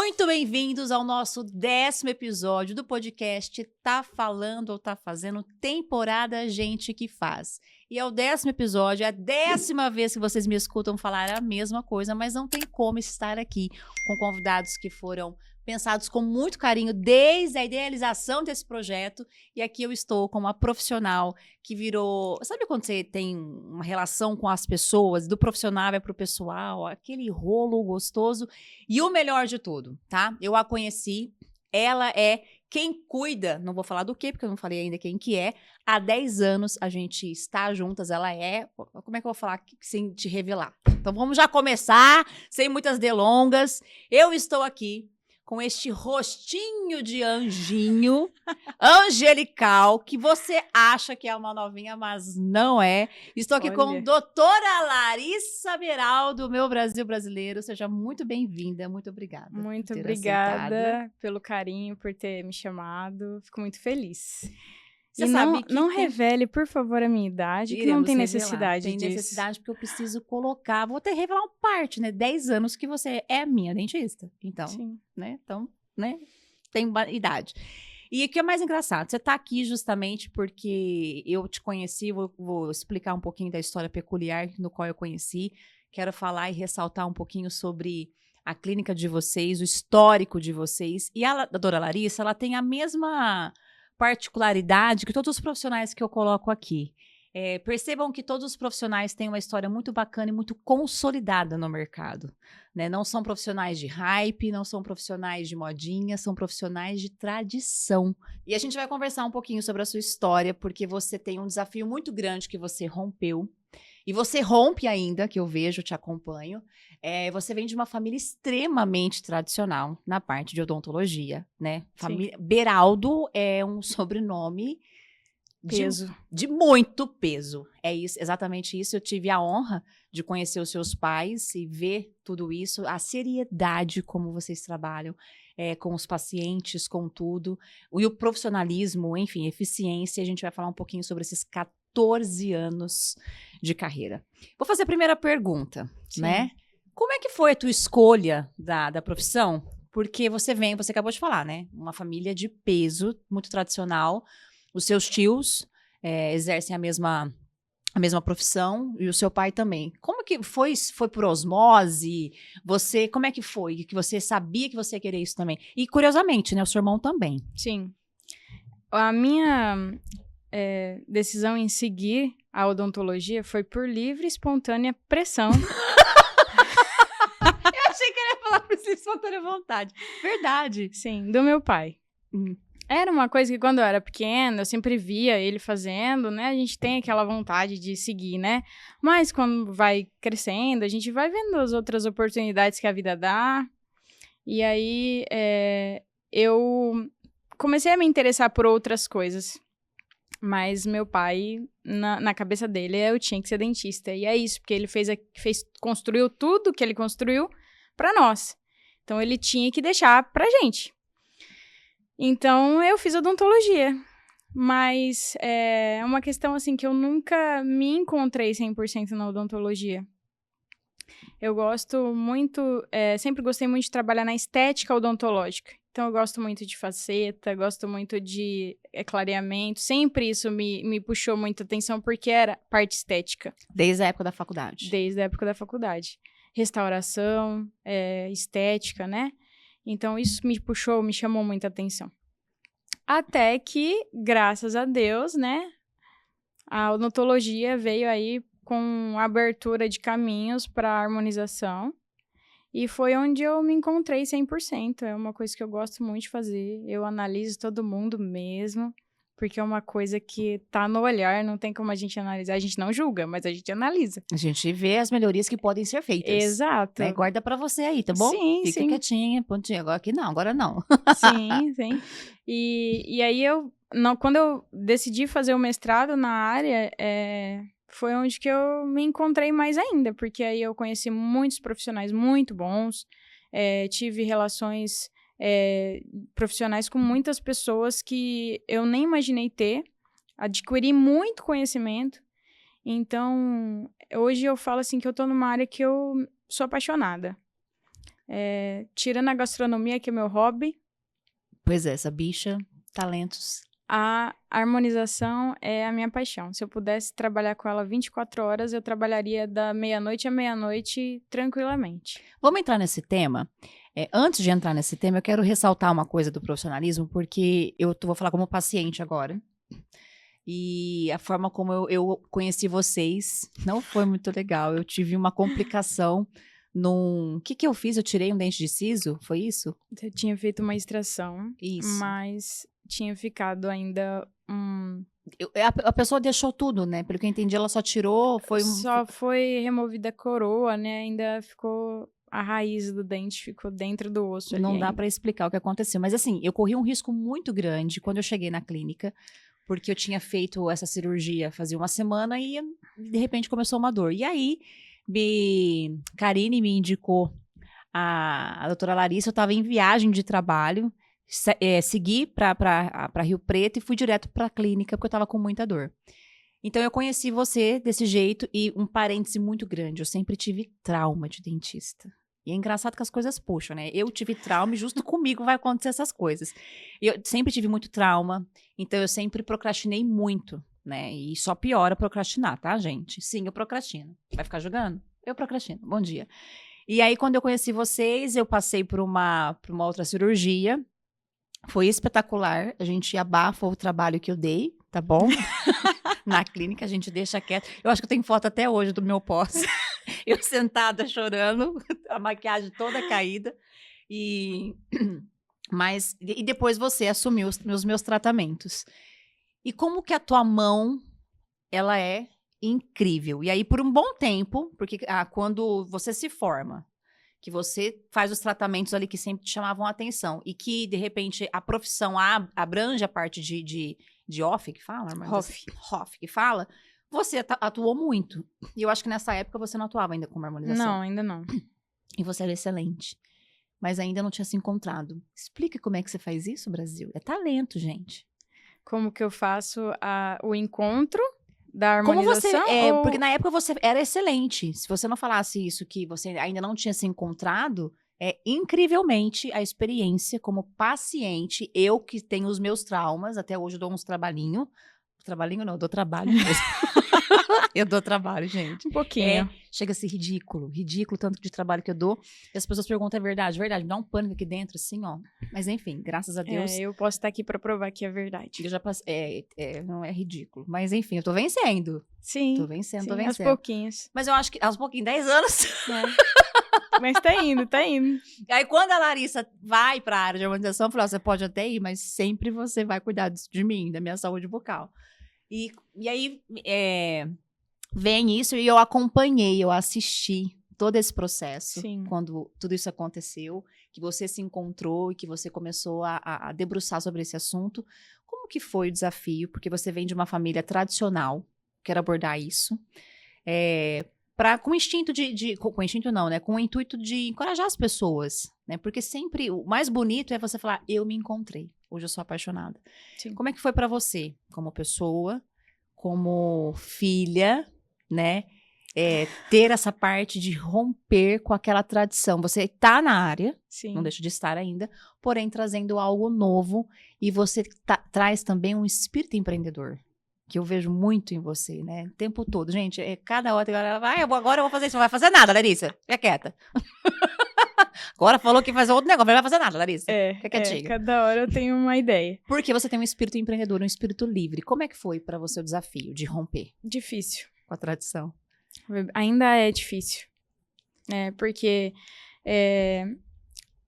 muito bem-vindos ao nosso 10º episódio do podcast Tá Falando ou Tá Fazendo, temporada Gente que Faz. E é o 10º episódio, é a 10ª vez que vocês me escutam falar a mesma coisa, mas não tem como estar aqui com convidados que foram pensados com muito carinho desde a idealização desse projeto. E aqui eu estou com uma profissional que virou... Sabe quando você tem uma relação com as pessoas, do profissional vai pro pessoal, aquele rolo gostoso? E o melhor de tudo, tá? Eu a conheci, ela é quem cuida, não vou falar do quê, porque eu não falei ainda quem que é. Há 10 anos a gente está juntas, ela é... Como é que eu vou falar sem te revelar? Então vamos já começar, sem muitas delongas. Eu estou aqui com este rostinho de anjinho, angelical, que você acha que é uma novinha, mas não é. Estou aqui com a doutora Larissa Beraldo, meu Brasil brasileiro. Seja muito bem-vinda, muito obrigada. Muito obrigada pelo carinho, por ter me chamado. Fico muito feliz. Você sabe que não revele, por favor, a minha idade, que não tem necessidade disso. Tem necessidade porque eu preciso colocar, vou até revelar uma parte, né? 10 anos que você é minha dentista. Então, sim, né? Então, né? Tem idade. E o que é mais engraçado, você tá aqui justamente porque eu te conheci, vou explicar um pouquinho da história peculiar no qual eu conheci. Quero falar e ressaltar um pouquinho sobre a clínica de vocês, o histórico de vocês. E a doutora Larissa, ela tem a mesma particularidade que todos os profissionais que eu coloco aqui. Percebam que todos os profissionais têm uma história muito bacana e muito consolidada no mercado, né? Não são profissionais de hype, não são profissionais de modinha, são profissionais de tradição. E a gente vai conversar um pouquinho sobre a sua história, porque você tem um desafio muito grande que você rompeu. E você rompe ainda, que eu vejo, te acompanho. Você vem de uma família extremamente tradicional na parte de odontologia, né? Família Beraldo é um sobrenome de muito peso. É isso, exatamente isso. Eu tive a honra de conhecer os seus pais e ver tudo isso, a seriedade como vocês trabalham com os pacientes, com tudo. E o profissionalismo, enfim, eficiência. A gente vai falar um pouquinho sobre esses 14 anos de carreira. Vou fazer a primeira pergunta, né? Como é que foi a tua escolha da profissão? Porque você acabou de falar, né? Uma família de peso, muito tradicional. Os seus tios exercem a mesma profissão e o seu pai também. Como que foi? Foi por osmose? Como é que foi? Que você sabia que você ia querer isso também? E curiosamente, né? O seu irmão também. Sim. A minha decisão em seguir a odontologia foi por livre e espontânea pressão. Eu achei que ele ia falar por livre e espontânea vontade. Verdade. Sim, do meu pai. Era uma coisa que quando eu era pequena, eu sempre via ele fazendo, né? A gente tem aquela vontade de seguir, né? Mas quando vai crescendo, a gente vai vendo as outras oportunidades que a vida dá. E aí, eu comecei a me interessar por outras coisas. Mas meu pai, na cabeça dele, eu tinha que ser dentista. E é isso, porque ele construiu tudo que ele construiu pra nós. Então, ele tinha que deixar pra gente. Então, eu fiz odontologia. Mas é uma questão, assim, que eu nunca me encontrei 100% na odontologia. Eu gosto muito, sempre gostei muito de trabalhar na estética odontológica. Então, eu gosto muito de faceta, gosto muito de clareamento. Sempre isso me puxou muita atenção, porque era parte estética. Desde a época da faculdade. Desde a época da faculdade. Restauração, estética, né? Então, isso me chamou muita atenção. Até que, graças a Deus, né? A odontologia veio aí com abertura de caminhos para harmonização. E foi onde eu me encontrei 100%. É uma coisa que eu gosto muito de fazer. Eu analiso todo mundo mesmo, porque é uma coisa que tá no olhar, não tem como a gente analisar. A gente não julga, mas a gente analisa. A gente vê as melhorias que podem ser feitas. Exato. Né? Guarda pra você aí, tá bom? Sim, Fica quietinha, pontinha. Agora não. Sim, sim. E aí, quando eu decidi fazer o mestrado na área, foi onde que eu me encontrei mais ainda, porque aí eu conheci muitos profissionais muito bons, tive relações profissionais com muitas pessoas que eu nem imaginei ter, adquiri muito conhecimento. Então, hoje eu falo assim que eu tô numa área que eu sou apaixonada. Tirando a gastronomia, que é meu hobby, Pois é, essa bicha, talentos. a harmonização é a minha paixão. Se eu pudesse trabalhar com ela 24 horas, eu trabalharia da meia-noite à meia-noite tranquilamente. Vamos entrar nesse tema? Antes de entrar nesse tema, eu quero ressaltar uma coisa do profissionalismo, porque vou falar como paciente agora. E a forma como eu conheci vocês não foi muito legal. Eu tive uma complicação O que eu fiz? Eu tirei um dente de siso? Foi isso? Eu tinha feito uma extração, Isso. mas tinha ficado ainda A pessoa deixou tudo, né? Pelo que eu entendi, ela só tirou, Só foi removida a coroa, né? Ainda ficou... A raiz do dente ficou dentro do osso ali Não dá ainda. pra explicar o que aconteceu. Mas assim, eu corri um risco muito grande quando eu cheguei na clínica, porque eu tinha feito essa cirurgia fazia uma semana e de repente começou uma dor. E aí, Karine me indicou a doutora Larissa, eu estava em viagem de trabalho, segui para Rio Preto e fui direto para a clínica porque eu estava com muita dor. Então eu conheci você desse jeito e um parêntese muito grande, eu sempre tive trauma de dentista. E é engraçado que as coisas puxam, né? Eu tive trauma e justo comigo vai acontecer essas coisas. Eu sempre tive muito trauma, então eu sempre procrastinei muito, né? E só piora procrastinar, tá, gente? Sim, eu procrastino. Vai ficar jogando? Eu procrastino. Bom dia. E aí, quando eu conheci vocês, eu passei por uma outra cirurgia. Foi espetacular. A gente abafa o trabalho que eu dei, tá bom? Na clínica, a gente deixa quieto. Eu acho que eu tenho foto até hoje do meu pós. Eu sentada chorando, a maquiagem toda caída. E depois você assumiu os meus tratamentos. E como que a tua mão, ela é incrível. E aí, por um bom tempo, porque quando você se forma, que você faz os tratamentos ali que sempre te chamavam a atenção, e que, de repente, a profissão abrange a parte de off, que fala? Hoff, que fala, você atuou muito. E eu acho que nessa época você não atuava ainda como harmonização. Não, ainda não. E você era excelente. Mas ainda não tinha se encontrado. Explica como é que você faz isso, Brasil. É talento, gente. Como que eu faço o encontro da harmonização? Como você, porque na época você era excelente. Se você não falasse isso, que você ainda não tinha se encontrado, incrivelmente a experiência como paciente, eu que tenho os meus traumas, até hoje eu dou uns trabalhinho. Trabalhinho não, eu dou trabalho mesmo. Eu dou trabalho, gente. Um pouquinho. Chega a ser ridículo tanto de trabalho que eu dou. E as pessoas perguntam, é verdade? Verdade, me dá um pânico aqui dentro, assim, ó. Mas enfim, graças a Deus. Eu posso estar aqui pra provar que é verdade. Eu já passei, não é ridículo. Mas enfim, eu tô vencendo. Sim. Tô vencendo. Aos pouquinhos. Mas eu acho que aos pouquinhos, 10 anos. Mas tá indo. Aí quando a Larissa vai pra área de harmonização, eu falei, você pode até ir, mas sempre você vai cuidar de mim, da minha saúde bucal. E aí, vem isso e eu acompanhei, eu assisti todo esse processo. Sim. Quando tudo isso aconteceu, que você se encontrou e que você começou a debruçar sobre esse assunto. Como que foi o desafio? Porque você vem de uma família tradicional, quero abordar isso, com instinto com instinto não, né? Com o intuito de encorajar as pessoas, né? Porque sempre o mais bonito é você falar, eu me encontrei. Hoje eu sou apaixonada. Sim. Como é que foi pra você, como pessoa, como filha, né? Ter essa parte de romper com aquela tradição. Você tá na área, Sim. não deixa de estar ainda, porém trazendo algo novo e você traz também um espírito empreendedor, que eu vejo muito em você, né? O tempo todo. Gente, cada hora, agora eu vou fazer isso. Não vai fazer nada, Larissa. Fica quieta. Agora falou que vai fazer outro negócio, não vai fazer nada, Larissa. Fica quietinha. Cada hora eu tenho uma ideia. Porque você tem um espírito empreendedor, um espírito livre. Como é que foi pra você o desafio de romper? Difícil. Com a tradição. Ainda é difícil. Porque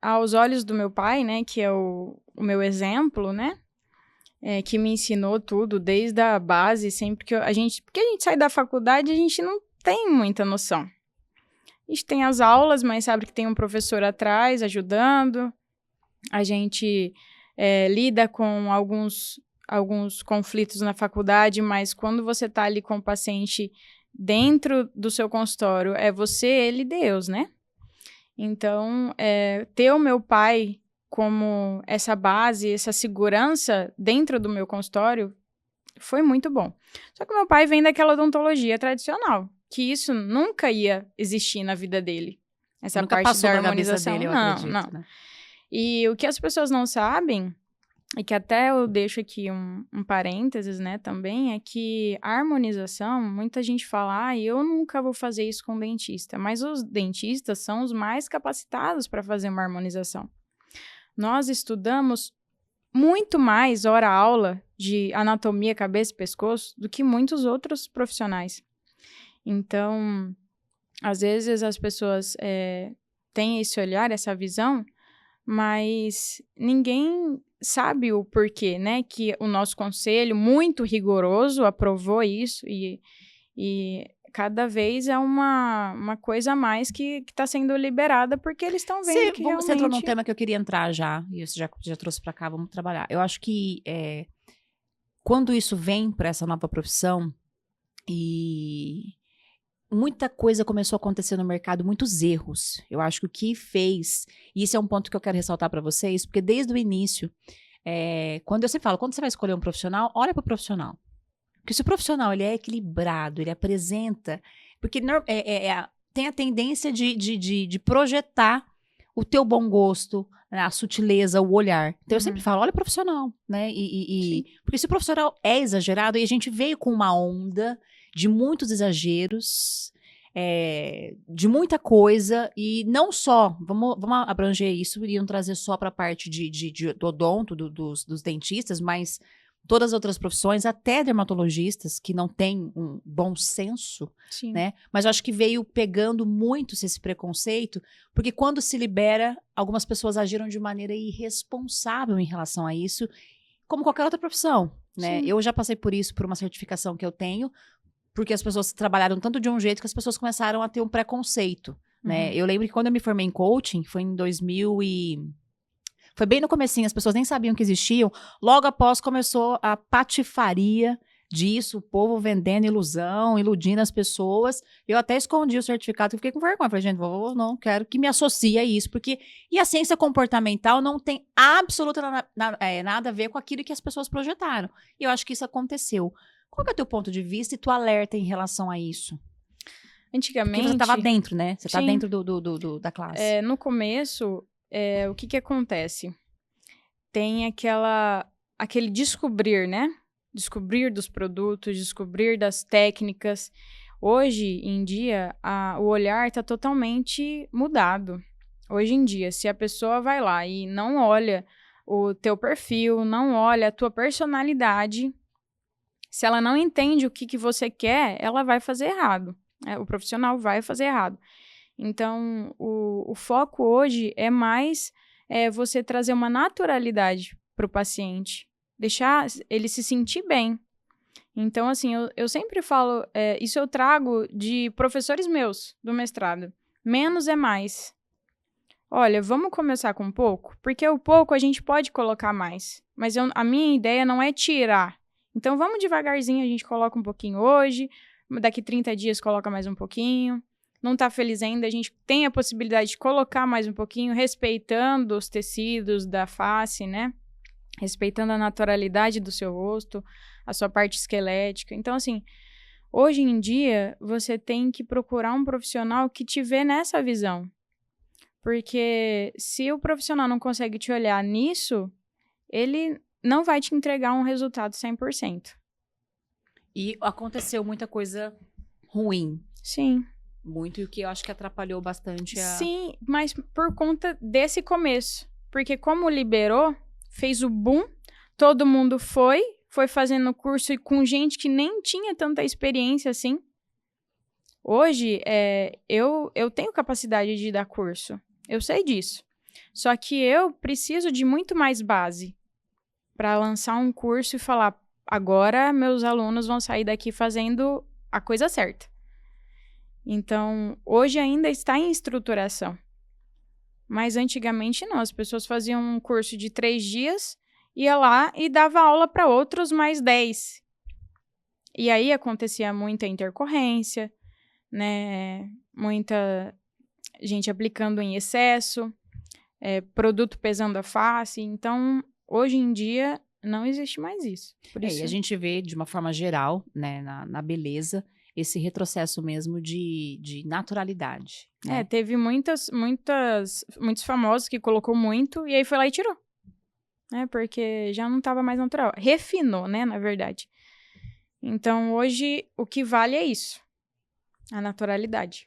aos olhos do meu pai, né, que é o meu exemplo, né, que me ensinou tudo desde a base, sempre que porque a gente sai da faculdade, a gente não tem muita noção. A gente tem as aulas, mas sabe que tem um professor atrás ajudando. A gente lida com alguns conflitos na faculdade, mas quando você tá ali com o paciente dentro do seu consultório, é você, ele e Deus, né? Então, ter o meu pai como essa base, essa segurança dentro do meu consultório foi muito bom. Só que meu pai vem daquela odontologia tradicional, que isso nunca ia existir na vida dele. Essa Nunca parte passou da da cabeça harmonização, dele, eu não, acredito, não. né? E o que as pessoas não sabem, e que até eu deixo aqui um parênteses, né, também, é que a harmonização, muita gente fala, eu nunca vou fazer isso com dentista, mas os dentistas são os mais capacitados para fazer uma harmonização. Nós estudamos muito mais hora-aula de anatomia, cabeça e pescoço do que muitos outros profissionais. Então, às vezes as pessoas têm esse olhar, essa visão, mas ninguém sabe o porquê, né? Que o nosso conselho, muito rigoroso, aprovou isso e cada vez é uma coisa a mais que está sendo liberada porque eles estão vendo que Você entrou num realmente... tema que eu queria entrar já, e você já trouxe pra cá, vamos trabalhar. Eu acho que quando isso vem para essa nova profissão, e muita coisa começou a acontecer no mercado, muitos erros. Eu acho que o que fez, e esse é um ponto que eu quero ressaltar para vocês, porque desde o início, quando eu sempre falo, quando você vai escolher um profissional, olha para o profissional. Porque se o profissional ele é equilibrado, ele apresenta, porque tem a tendência de projetar o teu bom gosto, né, a sutileza, o olhar. Então eu sempre falo, olha o profissional, né? Porque se o profissional é exagerado, e a gente veio com uma onda de muitos exageros, de muita coisa, e não só, vamos abranger isso e não trazer só para a parte do odonto, dos dentistas, mas todas as outras profissões, até dermatologistas, que não têm um bom senso, Sim. né? Mas eu acho que veio pegando muito esse preconceito, porque quando se libera, algumas pessoas agiram de maneira irresponsável em relação a isso, como qualquer outra profissão, né? Sim. Eu já passei por isso, por uma certificação que eu tenho, porque as pessoas trabalharam tanto de um jeito que as pessoas começaram a ter um preconceito, né? Eu lembro que quando eu me formei em coaching, foi em 2000 Foi bem no comecinho, as pessoas nem sabiam que existiam. Logo após começou a patifaria disso, o povo vendendo ilusão, iludindo as pessoas. Eu até escondi o certificado e fiquei com vergonha. Falei, gente, não quero que me associe a isso, porque... E a ciência comportamental não tem absolutamente nada a ver com aquilo que as pessoas projetaram. E eu acho que isso aconteceu. Qual que é o teu ponto de vista e tu alerta em relação a isso? Antigamente... Porque você estava dentro, né? Você está Sim. dentro da classe. No começo, o que acontece? Tem aquele descobrir, né? Descobrir dos produtos, descobrir das técnicas. Hoje em dia, o olhar está totalmente mudado. Hoje em dia, se a pessoa vai lá e não olha o teu perfil, não olha a tua personalidade, se ela não entende o que você quer, ela vai fazer errado. O profissional vai fazer errado. Então, o foco hoje é mais você trazer uma naturalidade para o paciente, deixar ele se sentir bem. Então, assim, eu sempre falo, isso eu trago de professores meus do mestrado. Menos é mais. Olha, vamos começar com pouco? Porque o pouco a gente pode colocar mais. Mas a minha ideia não é tirar. Então, vamos devagarzinho, a gente coloca um pouquinho hoje, daqui 30 dias coloca mais um pouquinho. Não está feliz ainda, a gente tem a possibilidade de colocar mais um pouquinho, respeitando os tecidos da face, né? Respeitando a naturalidade do seu rosto, a sua parte esquelética. Então, assim, hoje em dia, você tem que procurar um profissional que te vê nessa visão. Porque se o profissional não consegue te olhar nisso, ele não vai te entregar um resultado 100%. E aconteceu muita coisa ruim. Sim. Muito, e o que eu acho que atrapalhou bastante a... Sim, mas por conta desse começo. Porque como liberou, fez o boom, todo mundo foi fazendo curso e com gente que nem tinha tanta experiência assim. Hoje, eu tenho capacidade de dar curso. Eu sei disso. Só que eu preciso de muito mais base para lançar um curso e falar, agora meus alunos vão sair daqui fazendo a coisa certa. Então, hoje ainda está em estruturação. Mas antigamente não, as pessoas faziam um curso de 3 dias, ia lá e dava aula para outros mais 10. E aí acontecia muita intercorrência, né? Muita gente aplicando em excesso, produto pesando a face. Então, hoje em dia, não existe mais isso. Por isso... E a gente vê de uma forma geral, né, na beleza, esse retrocesso mesmo de naturalidade. Né? Teve muitos famosos que colocou muito e aí foi lá e tirou. Porque já não estava mais natural. Refinou, né, na verdade. Então, hoje, o que vale é isso. A naturalidade.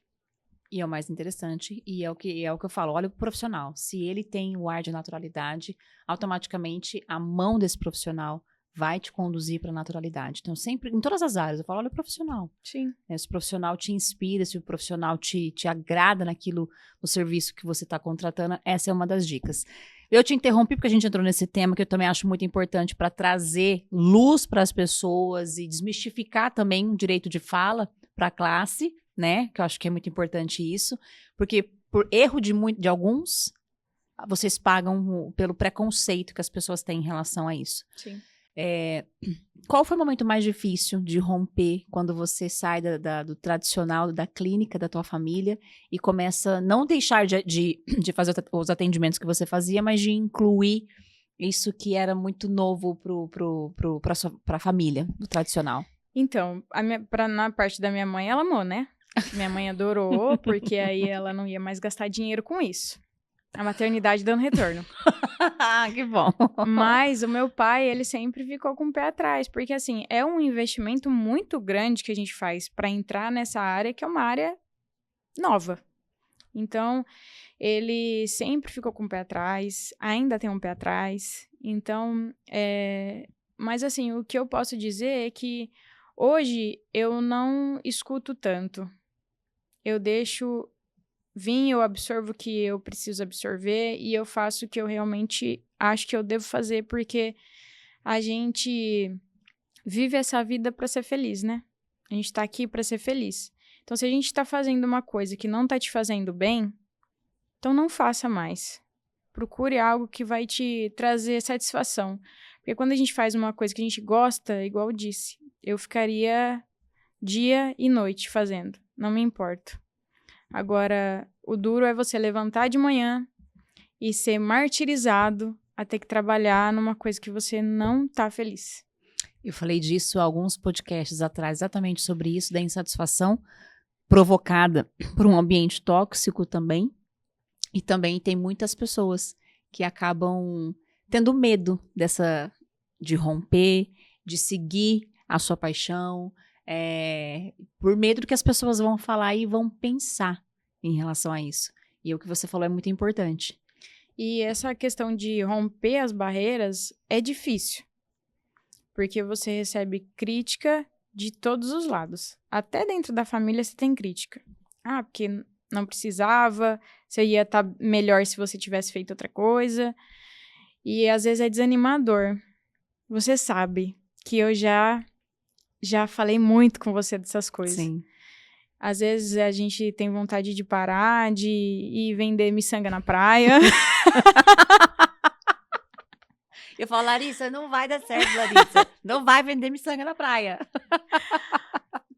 E é o mais interessante, e é o que eu falo, olha o profissional. Se ele tem o ar de naturalidade, automaticamente a mão desse profissional vai te conduzir para a naturalidade. Então, sempre, em todas as áreas, eu falo, olha o profissional. Sim. Se o profissional te inspira, se o profissional te agrada naquilo, no serviço que você está contratando, essa é uma das dicas. Eu te interrompi porque a gente entrou nesse tema que eu também acho muito importante para trazer luz para as pessoas e desmistificar também o direito de fala para a classe, né? Que eu acho que é muito importante isso, porque por erro de alguns, vocês pagam pelo preconceito que as pessoas têm em relação a isso. Sim. Qual foi o momento mais difícil de romper quando você sai do tradicional, da clínica da tua família e começa a não deixar de fazer os atendimentos que você fazia, mas de incluir isso que era muito novo para a família, do tradicional? Então, na parte da minha mãe, ela amou, né? Minha mãe adorou, porque aí ela não ia mais gastar dinheiro com isso. A maternidade dando retorno. Que bom. Mas o meu pai, ele sempre ficou com o pé atrás, porque assim, é um investimento muito grande que a gente faz para entrar nessa área, que é uma área nova. Então, ele sempre ficou com o pé atrás, ainda tem um pé atrás. Então, mas assim, o que eu posso dizer é que hoje eu não escuto tanto. Eu deixo vir, eu absorvo o que eu preciso absorver e eu faço o que eu realmente acho que eu devo fazer, porque a gente vive essa vida para ser feliz, né? A gente tá aqui para ser feliz. Então, se a gente tá fazendo uma coisa que não tá te fazendo bem, então não faça mais. Procure algo que vai te trazer satisfação. Porque quando a gente faz uma coisa que a gente gosta, igual eu disse, eu ficaria dia e noite fazendo. Não me importo. Agora, o duro é você levantar de manhã e ser martirizado a ter que trabalhar numa coisa que você não tá feliz. Eu falei disso há alguns podcasts atrás, exatamente sobre isso, da insatisfação provocada por um ambiente tóxico também. E também tem muitas pessoas que acabam tendo medo de romper, de seguir a sua paixão, por medo do que as pessoas vão falar e vão pensar em relação a isso. E o que você falou é muito importante. E essa questão de romper as barreiras é difícil, porque você recebe crítica de todos os lados. Até dentro da família você tem crítica. Porque não precisava, você ia estar melhor se você tivesse feito outra coisa. E às vezes é desanimador. Você sabe que eu já falei muito com você dessas coisas. Sim. Às vezes a gente tem vontade de parar, de ir vender miçanga na praia. Eu falo, Larissa, não vai dar certo, Larissa. Não vai vender miçanga na praia.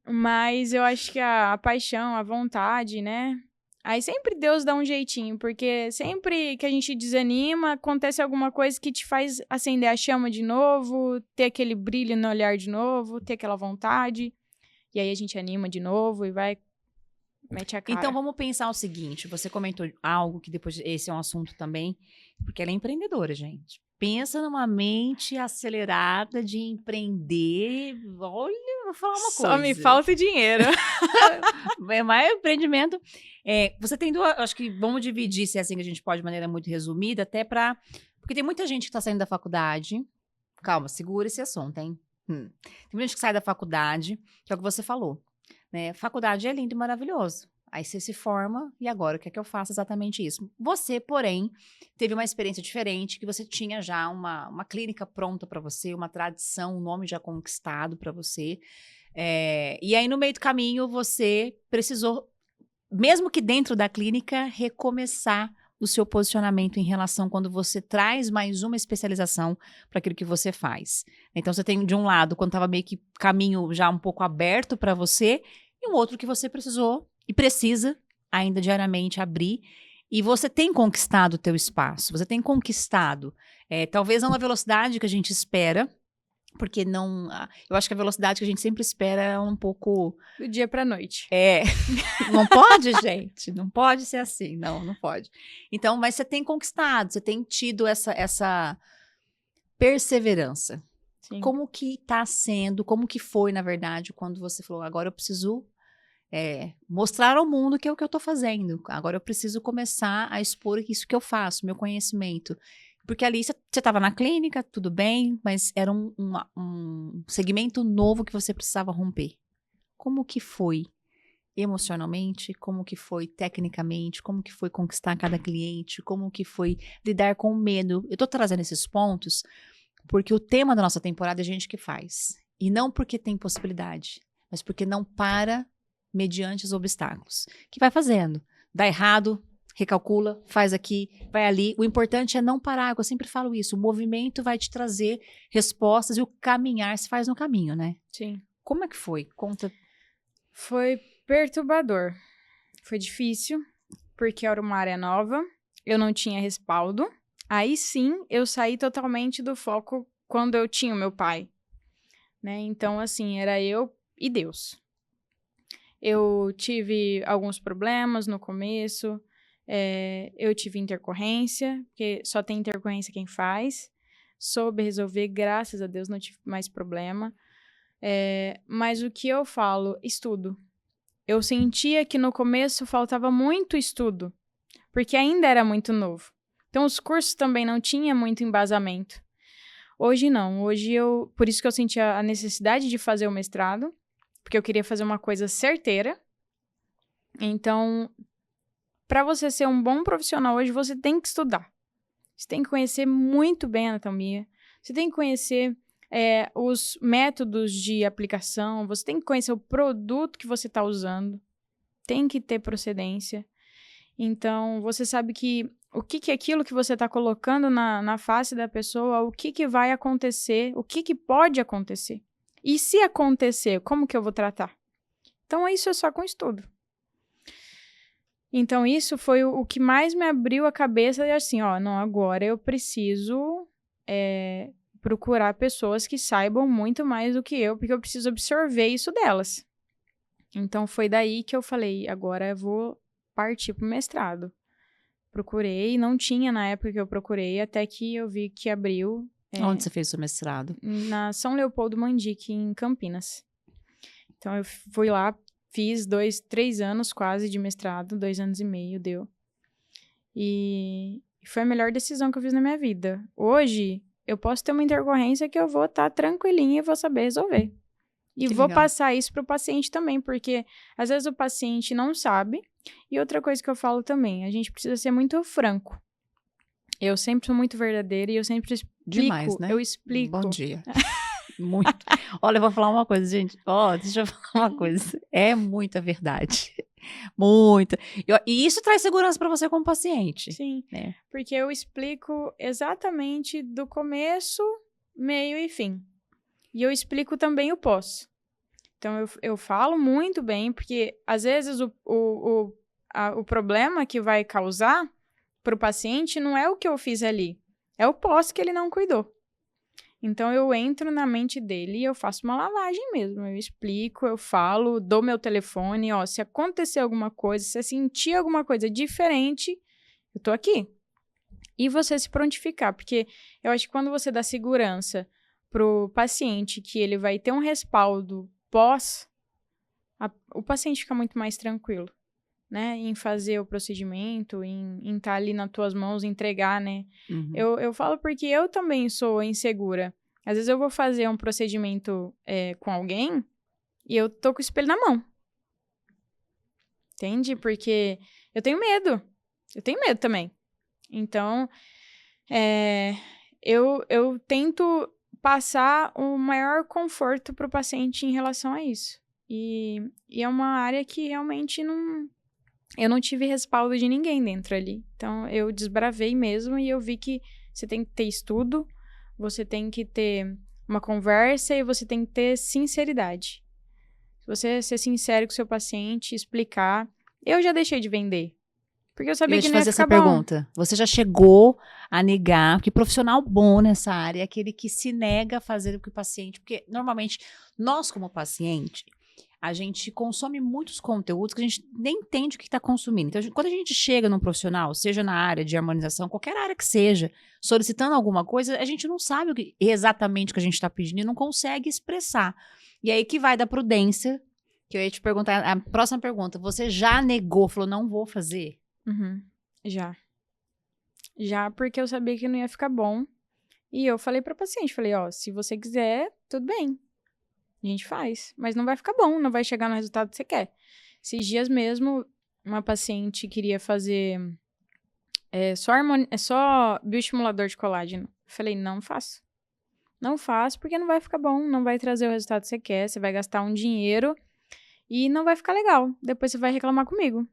Mas eu acho que a paixão, a vontade, né? Aí sempre Deus dá um jeitinho, porque sempre que a gente desanima, acontece alguma coisa que te faz acender a chama de novo, ter aquele brilho no olhar de novo, ter aquela vontade. E aí a gente anima de novo e mete a cara. Então vamos pensar o seguinte, você comentou algo que depois, esse é um assunto também, porque ela é empreendedora, gente. Pensa numa mente acelerada de empreender. Olha, vou falar uma coisa. Só me falta dinheiro. É mais empreendimento. Você tem duas, acho que vamos dividir, se é assim que a gente pode, de maneira muito resumida, até porque tem muita gente que está saindo da faculdade. Calma, segura esse assunto, hein? Tem muita gente que sai da faculdade, que é o que você falou, né? Faculdade é lindo e maravilhoso. Aí você se forma, e agora o que é que eu faço? Exatamente isso. Você, porém, teve uma experiência diferente, que você tinha já uma clínica pronta para você, uma tradição, um nome já conquistado para você. E aí, no meio do caminho, você precisou, mesmo que dentro da clínica, recomeçar o seu posicionamento em relação quando você traz mais uma especialização para aquilo que você faz. Então, você tem, de um lado, quando estava meio que caminho já um pouco aberto para você, e um outro que você precisou e precisa ainda diariamente abrir. E você tem conquistado o teu espaço, você tem conquistado, talvez não na velocidade que a gente espera, Porque não... Eu acho que a velocidade que a gente sempre espera é um pouco... Do dia pra noite. Não pode, gente. Não pode ser assim. Não pode. Então, mas você tem conquistado, você tem tido essa perseverança. Sim. Como que tá sendo, como que foi, na verdade, quando você falou, agora eu preciso mostrar ao mundo que é o que eu tô fazendo. Agora eu preciso começar a expor isso que eu faço, meu conhecimento. Porque ali você estava na clínica, tudo bem, mas era um segmento novo que você precisava romper. Como que foi emocionalmente? Como que foi tecnicamente? Como que foi conquistar cada cliente? Como que foi lidar com o medo? Eu tô trazendo esses pontos porque o tema da nossa temporada é gente que faz. E não porque tem possibilidade, mas porque não para mediante os obstáculos. Que vai fazendo. Dá errado, recalcula, faz aqui, vai ali. O importante é não parar, eu sempre falo isso. O movimento vai te trazer respostas e o caminhar se faz no caminho, né? Sim. Como é que foi? Conta. Foi perturbador. Foi difícil, porque era uma área nova, eu não tinha respaldo. Aí sim, eu saí totalmente do foco quando eu tinha o meu pai, né? Então, assim, era eu e Deus. Eu tive alguns problemas no começo, eu tive intercorrência, porque só tem intercorrência quem faz. Soube resolver, graças a Deus, não tive mais problema. Mas o que eu falo? Estudo. Eu sentia que no começo faltava muito estudo, porque ainda era muito novo. Então, os cursos também não tinham muito embasamento. Hoje não. Hoje por isso que eu sentia a necessidade de fazer o mestrado, porque eu queria fazer uma coisa certeira. Então, para você ser um bom profissional hoje, você tem que estudar. Você tem que conhecer muito bem a anatomia. Você tem que conhecer os métodos de aplicação. Você tem que conhecer o produto que você está usando. Tem que ter procedência. Então, você sabe que o que é aquilo que você está colocando na face da pessoa, o que vai acontecer, o que pode acontecer. E se acontecer, como que eu vou tratar? Então, isso é só com estudo. Então, isso foi o que mais me abriu a cabeça e assim, não, agora eu preciso procurar pessoas que saibam muito mais do que eu, porque eu preciso absorver isso delas. Então, foi daí que eu falei, agora eu vou partir para o mestrado. Procurei, não tinha na época que eu procurei, até que eu vi que abriu. Onde você fez o seu mestrado? Na São Leopoldo Mandique, em Campinas. Então, eu fui lá, fiz 3 anos quase de mestrado, 2 anos e meio deu. E foi a melhor decisão que eu fiz na minha vida. Hoje, eu posso ter uma intercorrência que eu vou estar tranquilinha e vou saber resolver. E Que vou legal. passar isso para o paciente também, porque às vezes o paciente não sabe. E outra coisa que eu falo também, a gente precisa ser muito franco. Eu sempre sou muito verdadeira e eu sempre explico. Demais, né? Eu explico. Bom dia. Muito. Olha, eu vou falar uma coisa, gente. Deixa eu falar uma coisa. É muita verdade. Muita. E isso traz segurança para você como paciente. Sim, né? Porque eu explico exatamente do começo, meio e fim. E eu explico também o pós. Então, eu falo muito bem, porque às vezes o problema que vai causar para o paciente não é o que eu fiz ali, é o pós que ele não cuidou. Então, eu entro na mente dele e eu faço uma lavagem mesmo. Eu explico, eu falo, dou meu telefone, se acontecer alguma coisa, se sentir alguma coisa diferente, eu tô aqui. E você se prontificar, porque eu acho que quando você dá segurança pro paciente que ele vai ter um respaldo pós, o paciente fica muito mais tranquilo, né? Em fazer o procedimento, em estar ali nas tuas mãos, entregar, né? Uhum. Eu falo porque eu também sou insegura. Às vezes eu vou fazer um procedimento com alguém e eu tô com o espelho na mão. Entende? Porque eu tenho medo. Eu tenho medo também. Então, eu tento passar o maior conforto para o paciente em relação a isso. E é uma área que realmente eu não tive respaldo de ninguém dentro ali. Então, eu desbravei mesmo e eu vi que você tem que ter estudo, você tem que ter uma conversa e você tem que ter sinceridade. Se você ser sincero com o seu paciente, explicar. Eu já deixei de vender. Porque eu Eu sabia ia que te não ia fazer essa ficar bom. pergunta. Você já chegou a negar, porque profissional bom nessa área é aquele que se nega a fazer o que o paciente, porque normalmente nós como paciente, a gente consome muitos conteúdos que a gente nem entende o que está consumindo. Então, quando a gente chega num profissional, seja na área de harmonização, qualquer área que seja, solicitando alguma coisa, a gente não sabe exatamente o que a gente está pedindo e não consegue expressar. E aí que vai da prudência, que eu ia te perguntar, a próxima pergunta, você já negou, falou, não vou fazer? Uhum. Já. Já, porque eu sabia que não ia ficar bom. E eu falei pra paciente, falei, ó, se você quiser, tudo bem. A gente faz. Mas não vai ficar bom, não vai chegar no resultado que você quer. Esses dias mesmo, uma paciente queria fazer só bioestimulador de colágeno. Eu falei, não faço. Não faço porque não vai ficar bom, não vai trazer o resultado que você quer, você vai gastar um dinheiro e não vai ficar legal. Depois você vai reclamar comigo.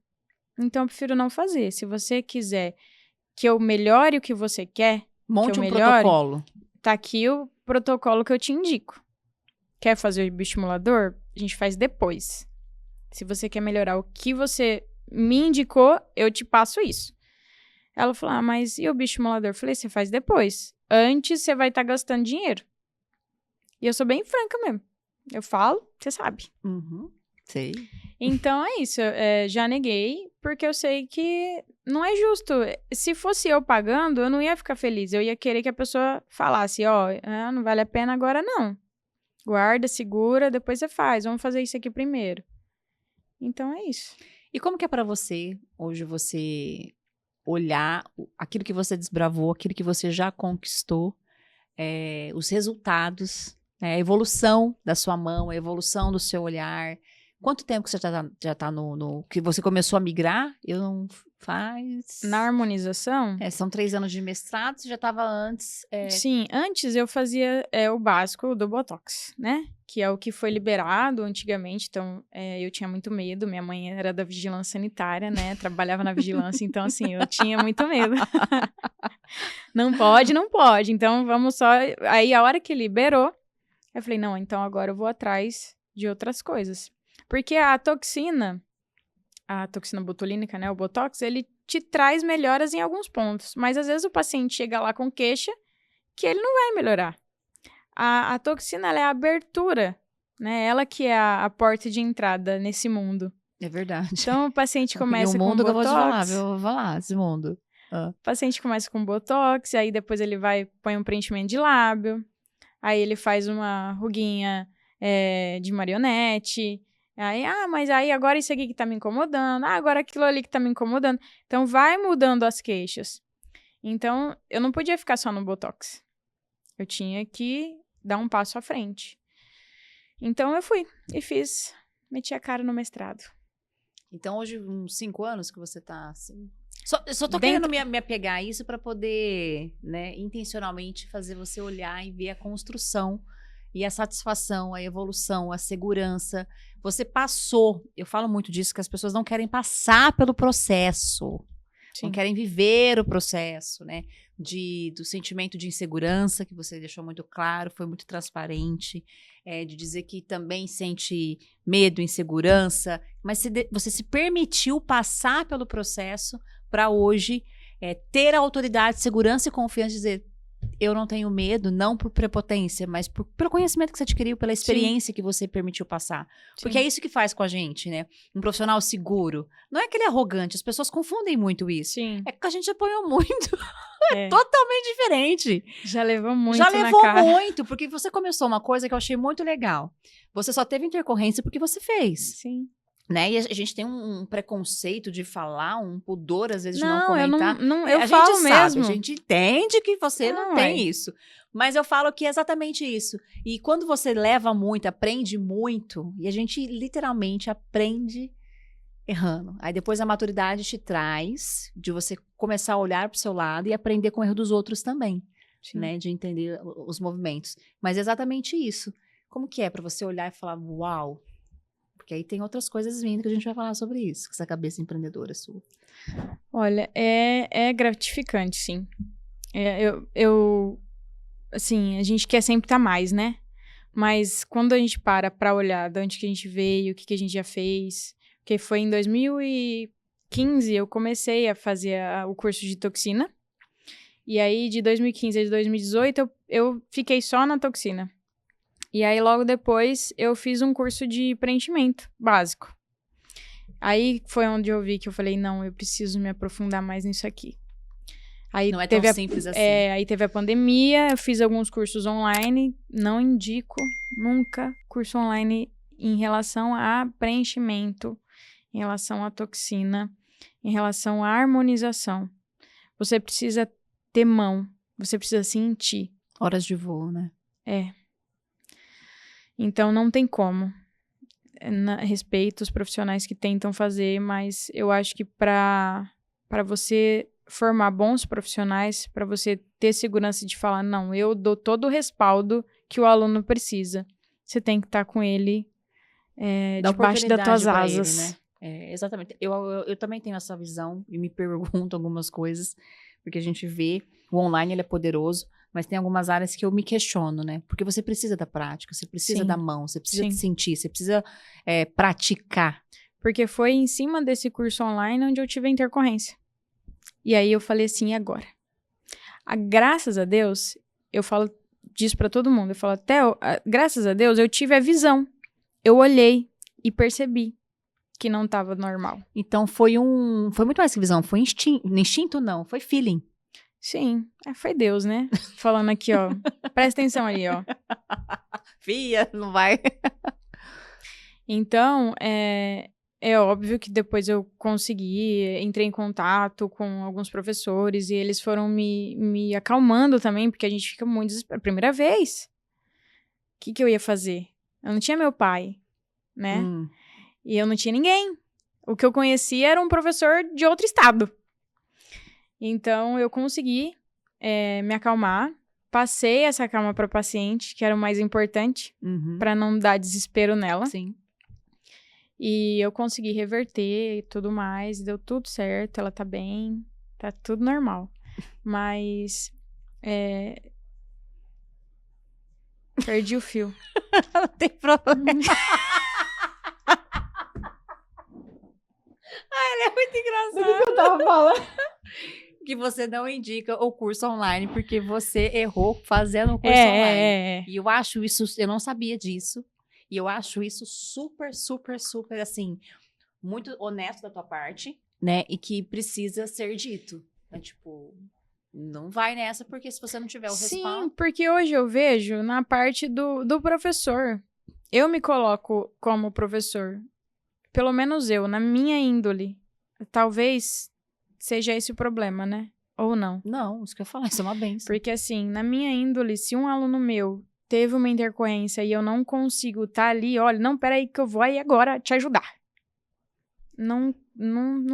Então eu prefiro não fazer. Se você quiser que eu melhore o que você quer, Monte um protocolo. tá aqui o protocolo que eu te indico. Quer fazer o bioestimulador? A gente faz depois. Se você quer melhorar o que você me indicou, eu te passo isso. Ela falou, mas e o bioestimulador? Eu falei, você faz depois. Antes você vai estar gastando dinheiro. E eu sou bem franca mesmo. Eu falo, você sabe. Uhum, sei. Então é isso. Já neguei, porque eu sei que não é justo. Se fosse eu pagando, eu não ia ficar feliz. Eu ia querer que a pessoa falasse, ó, não vale a pena agora não. Guarda, segura, depois você faz. Vamos fazer isso aqui primeiro. Então é isso. E como que é para você, hoje, você olhar aquilo que você desbravou, aquilo que você já conquistou, os resultados, a evolução da sua mão, a evolução do seu olhar? Quanto tempo que você já tá no que você começou a migrar? Eu não faz... Na harmonização? São 3 anos de mestrado, você já estava antes... Sim, antes eu fazia o básico do Botox, né? Que é o que foi liberado antigamente, então eu tinha muito medo. Minha mãe era da vigilância sanitária, né? Trabalhava na vigilância, então assim, eu tinha muito medo. Não pode, não pode. Então vamos só... Aí a hora que liberou, eu falei, não, então agora eu vou atrás de outras coisas. Porque a toxina botulínica, né, o Botox, ele te traz melhoras em alguns pontos. Mas às vezes o paciente chega lá com queixa que ele não vai melhorar. A toxina, ela é a abertura, né? Ela que é a porta de entrada nesse mundo. É verdade. Então o paciente começa com Botox. E o mundo que eu vou te falar, eu vou falar, esse mundo. O paciente começa com Botox, aí depois ele põe um preenchimento de lábio, aí ele faz uma ruguinha de marionete. Aí, mas aí agora isso aqui que tá me incomodando. Agora aquilo ali que tá me incomodando. Então, vai mudando as queixas. Então, eu não podia ficar só no Botox. Eu tinha que dar um passo à frente. Então, eu fui e fiz. Meti a cara no mestrado. Então, hoje, uns 5 anos que você tá assim... Só tô querendo me apegar a isso para poder, né, intencionalmente fazer você olhar e ver a construção e a satisfação, a evolução, a segurança. Você passou, eu falo muito disso, que as pessoas não querem passar pelo processo. Sim. Não querem viver o processo, né? Do sentimento de insegurança, que você deixou muito claro, foi muito transparente, de dizer que também sente medo, insegurança, mas você se permitiu passar pelo processo para hoje ter a autoridade, segurança e confiança de dizer, eu não tenho medo, não por prepotência, mas pelo conhecimento que você adquiriu, pela experiência que você permitiu passar. Sim. Porque é isso que faz com a gente, né? Um profissional seguro. Não é aquele arrogante, as pessoas confundem muito isso. Sim. É que a gente apanhou muito. É totalmente diferente. Já levou muito Já levou na cara. muito, porque você começou uma coisa que eu achei muito legal. Você só teve intercorrência porque você fez. Sim. Né? E a gente tem um preconceito de falar, um pudor, às vezes, de não comentar. Eu falo mesmo. A gente entende que você não tem isso. Mas eu falo que é exatamente isso. E quando você leva muito, aprende muito, e a gente literalmente aprende errando. Aí depois a maturidade te traz de você começar a olhar para o seu lado e aprender com o erro dos outros também. Né? De entender os movimentos. Mas é exatamente isso. Como que é para você olhar e falar, uau, porque aí tem outras coisas vindo que a gente vai falar sobre isso, com essa cabeça empreendedora sua. Olha, é gratificante, sim. Assim, a gente quer sempre estar mais, né? Mas quando a gente para olhar de onde que a gente veio, o que a gente já fez, porque foi em 2015 2015, eu comecei a fazer o curso de toxina. E aí, de 2015 a 2018, eu fiquei só na toxina. E aí, logo depois, eu fiz um curso de preenchimento básico. Aí, foi onde eu vi que eu falei, não, eu preciso me aprofundar mais nisso aqui. Aí não é tão simples assim. Aí teve a pandemia, eu fiz alguns cursos online, não indico nunca curso online em relação a preenchimento, em relação à toxina, em relação à harmonização. Você precisa ter mão, você precisa sentir. Horas de voo, né? Então, não tem como. Respeito os profissionais que tentam fazer, mas eu acho que para você formar bons profissionais, para você ter segurança de falar, não, eu dou todo o respaldo que o aluno precisa. Você tem que estar com ele debaixo das tuas asas. Ele, né? Exatamente. Eu também tenho essa visão e me pergunto algumas coisas, porque a gente vê, o online ele é poderoso, mas tem algumas áreas que eu me questiono, né? Porque você precisa da prática, você precisa da mão, você precisa sentir, você precisa praticar. Porque foi em cima desse curso online onde eu tive a intercorrência. E aí eu falei assim, e agora? Graças a Deus, eu falo disso pra todo mundo, eu falo, graças a Deus, eu tive a visão. Eu olhei e percebi que não estava normal. Então foi muito mais que visão, foi instinto não, foi feeling. Sim, foi Deus, né? Falando aqui, ó, presta atenção ali, ó. Fia, não vai. Então, é óbvio que depois eu consegui, entrei em contato com alguns professores e eles foram me acalmando também, porque a gente fica muito desesperado. Primeira vez, o que eu ia fazer? Eu não tinha meu pai, né? E eu não tinha ninguém. O que eu conhecia era um professor de outro estado. Então, eu consegui me acalmar. Passei essa calma para a paciente, que era o mais importante, para não dar desespero nela. Sim. E eu consegui reverter e tudo mais. Deu tudo certo, ela tá bem. Tá tudo normal. Mas... perdi o fio. Não tem problema. Ele é muito engraçado. O que eu tava falando? Que você não indica o curso online porque você errou fazendo o curso online. E eu acho isso, eu não sabia disso. E eu acho isso super, super, super, assim, muito honesto da tua parte, né? E que precisa ser dito. É tipo, não vai nessa porque se você não tiver o respaldo... Sim, porque hoje eu vejo na parte do professor. Eu me coloco como professor. Pelo menos eu, na minha índole. Talvez seja esse o problema, né? Ou não. Não, isso que eu ia falar, isso é uma bênção. Porque assim, na minha índole, se um aluno meu teve uma intercorrência e eu não consigo estar ali, olha, não, peraí que eu vou aí agora te ajudar. Não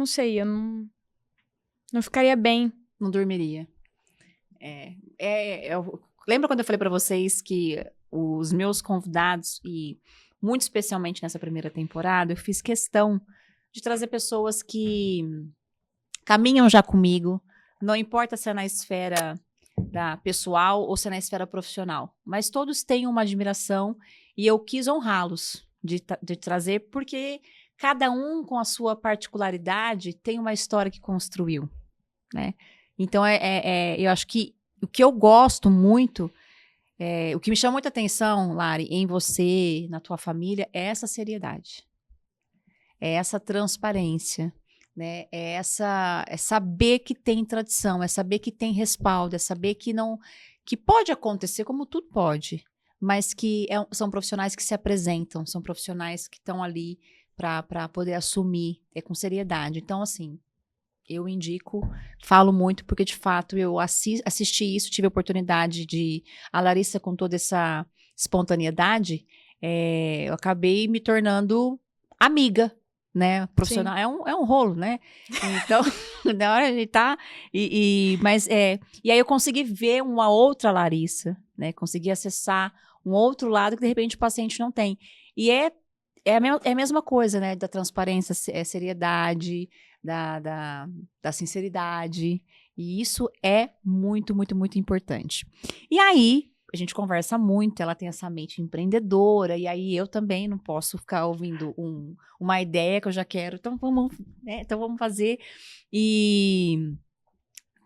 sei, eu não ficaria bem. Não dormiria. Lembra quando eu falei pra vocês que os meus convidados, e muito especialmente nessa primeira temporada, eu fiz questão de trazer pessoas que caminham já comigo, não importa se é na esfera da pessoal ou se é na esfera profissional, mas todos têm uma admiração e eu quis honrá-los de trazer, porque cada um com a sua particularidade tem uma história que construiu, né? Então, eu acho que o que eu gosto muito, o que me chama muita atenção, Lari, em você, na tua família, é essa seriedade, é essa transparência, né? É saber que tem tradição, é saber que tem respaldo, é saber que pode acontecer, como tudo pode, mas que são profissionais que se apresentam, são profissionais que estão ali para poder assumir com seriedade. Então, assim, eu indico, falo muito, porque de fato eu assisti isso, tive a oportunidade a Larissa com toda essa espontaneidade, eu acabei me tornando amiga, né, profissional. É um rolo, né? Então, na hora de tá e aí eu consegui ver uma outra Larissa, né? Consegui acessar um outro lado que de repente o paciente não tem. E é a mesma coisa, né? Da transparência, seriedade, da sinceridade. E isso é muito, muito, muito importante. E aí, a gente conversa muito, ela tem essa mente empreendedora, e aí eu também não posso ficar ouvindo uma ideia que eu já quero, então vamos, né, então vamos fazer. E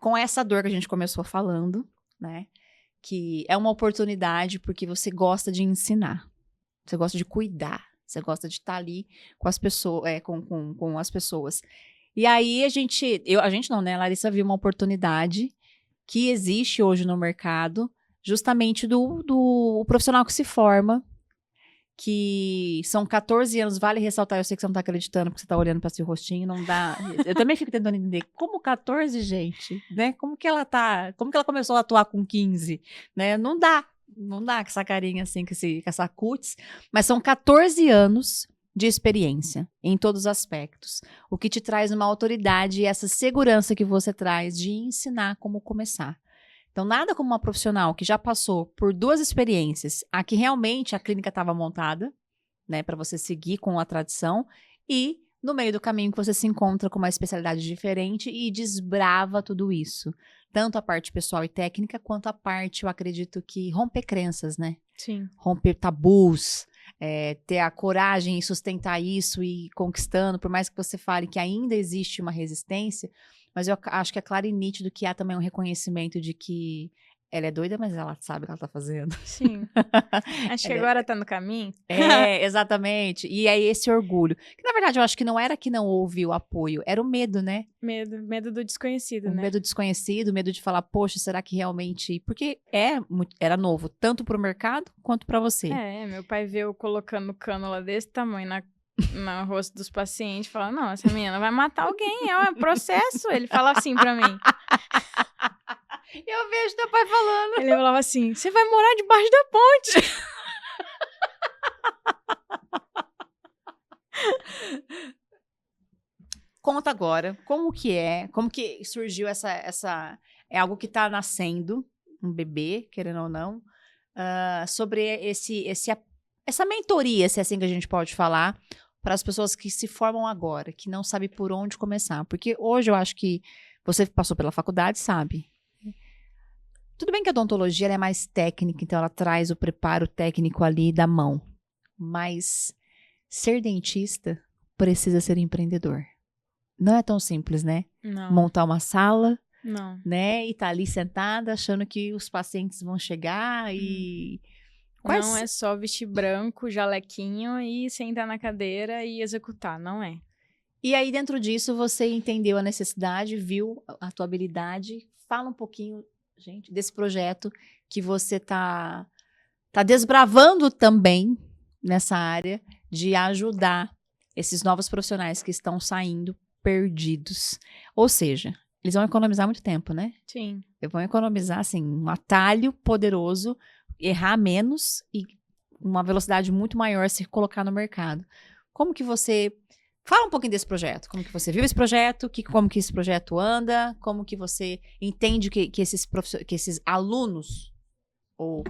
com essa dor que a gente começou falando, né, que é uma oportunidade porque você gosta de ensinar, você gosta de cuidar, você gosta de estar ali com as pessoas, com as pessoas. E aí a gente não, né, a Larissa viu uma oportunidade que existe hoje no mercado, justamente do profissional que se forma, que são 14 anos, vale ressaltar, eu sei que você não tá acreditando, porque você tá olhando para seu rostinho, não dá. Eu também fico tentando entender, como 14, gente, né? Como que ela começou a atuar com 15, né? Não dá com essa carinha assim, com essa cutis, mas são 14 anos de experiência em todos os aspectos, o que te traz uma autoridade e essa segurança que você traz de ensinar como começar. Então, nada como uma profissional que já passou por 2 experiências, a que realmente a clínica estava montada, né, para você seguir com a tradição, e no meio do caminho que você se encontra com uma especialidade diferente e desbrava tudo isso. Tanto a parte pessoal e técnica, quanto a parte, eu acredito que romper crenças, né? Sim. Romper tabus, ter a coragem e sustentar isso e ir conquistando, por mais que você fale que ainda existe uma resistência, mas eu acho que é claro e nítido que há também um reconhecimento de que ela é doida, mas ela sabe o que ela tá fazendo. Sim. Acho que agora tá no caminho. Exatamente. E é esse orgulho. Que, na verdade, eu acho que não era que não houve o apoio, era o medo, né? Medo do desconhecido, O né? medo desconhecido, o medo de falar, poxa, será que realmente... Porque era novo, tanto pro mercado quanto pra você. Meu pai veio colocando cânula desse tamanho no rosto dos pacientes, fala, não, essa menina vai matar alguém, é um processo. Ele fala assim pra mim. Eu vejo teu pai falando. Ele falava assim, você vai morar debaixo da ponte. Conta agora, como que surgiu essa é algo que está nascendo, um bebê, querendo ou não, sobre essa mentoria, se é assim que a gente pode falar, para as pessoas que se formam agora, que não sabem por onde começar. Porque hoje eu acho que você passou pela faculdade, sabe? Tudo bem que a odontologia ela é mais técnica, então ela traz o preparo técnico ali da mão. Mas ser dentista precisa ser empreendedor. Não é tão simples, né? Não. Montar uma sala, Não. né? E tá ali sentada achando que os pacientes vão chegar e... Não é só vestir branco, jalequinho e sentar na cadeira e executar, não é. E aí dentro disso você entendeu a necessidade, viu a tua habilidade. Fala um pouquinho, gente, desse projeto que você tá desbravando também nessa área de ajudar esses novos profissionais que estão saindo perdidos. Ou seja, eles vão economizar muito tempo, né? Sim. Eles vão economizar, assim, um atalho poderoso, errar menos e uma velocidade muito maior se colocar no mercado. Como que você... Fala um pouquinho desse projeto. Como que você viu esse projeto? Como que esse projeto anda? Como que você entende que esses alunos ou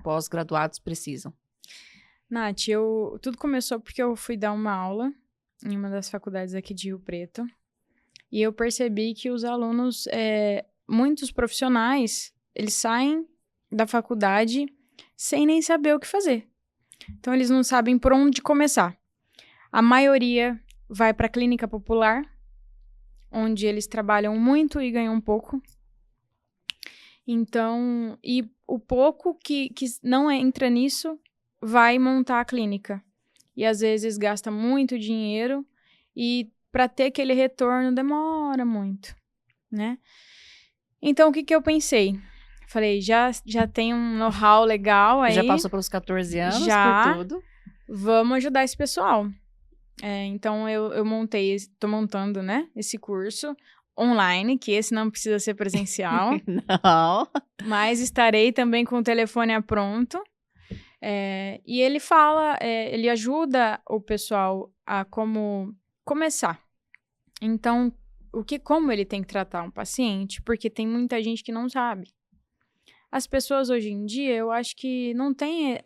pós-graduados precisam? Nath, tudo começou porque eu fui dar uma aula em uma das faculdades aqui de Rio Preto. E eu percebi que os alunos, muitos profissionais, eles saem da faculdade sem nem saber o que fazer. Então, eles não sabem por onde começar. A maioria vai para a clínica popular, onde eles trabalham muito e ganham pouco. Então, e o pouco que não entra nisso, vai montar a clínica. E às vezes gasta muito dinheiro e para ter aquele retorno demora muito, né? Então, o que eu pensei? Falei, já tem um know-how legal aí. Já passou pelos 14 anos, já, por tudo. Vamos ajudar esse pessoal. Então, eu tô montando, né, esse curso online, que esse não precisa ser presencial. Não. Mas estarei também com o telefone pronto. E ele fala, ele ajuda o pessoal a como começar. Então, como ele tem que tratar um paciente, porque tem muita gente que não sabe. As pessoas hoje em dia, eu acho que não tem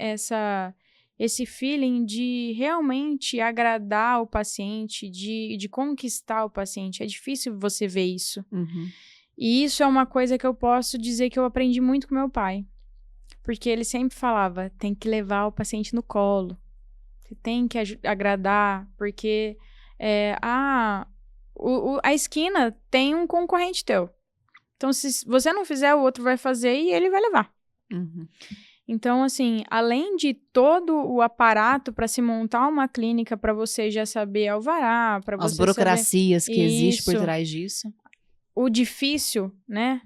esse feeling de realmente agradar o paciente, de conquistar o paciente. É difícil você ver isso. Uhum. E isso é uma coisa que eu posso dizer que eu aprendi muito com meu pai. Porque ele sempre falava, tem que levar o paciente no colo. Você tem que agradar, porque a esquina tem um concorrente teu. Então, se você não fizer, o outro vai fazer e ele vai levar. Uhum. Então, assim, além de todo o aparato para se montar uma clínica, para você já saber alvará, para você As burocracias saber... que existem por Isso. trás disso. O difícil, né?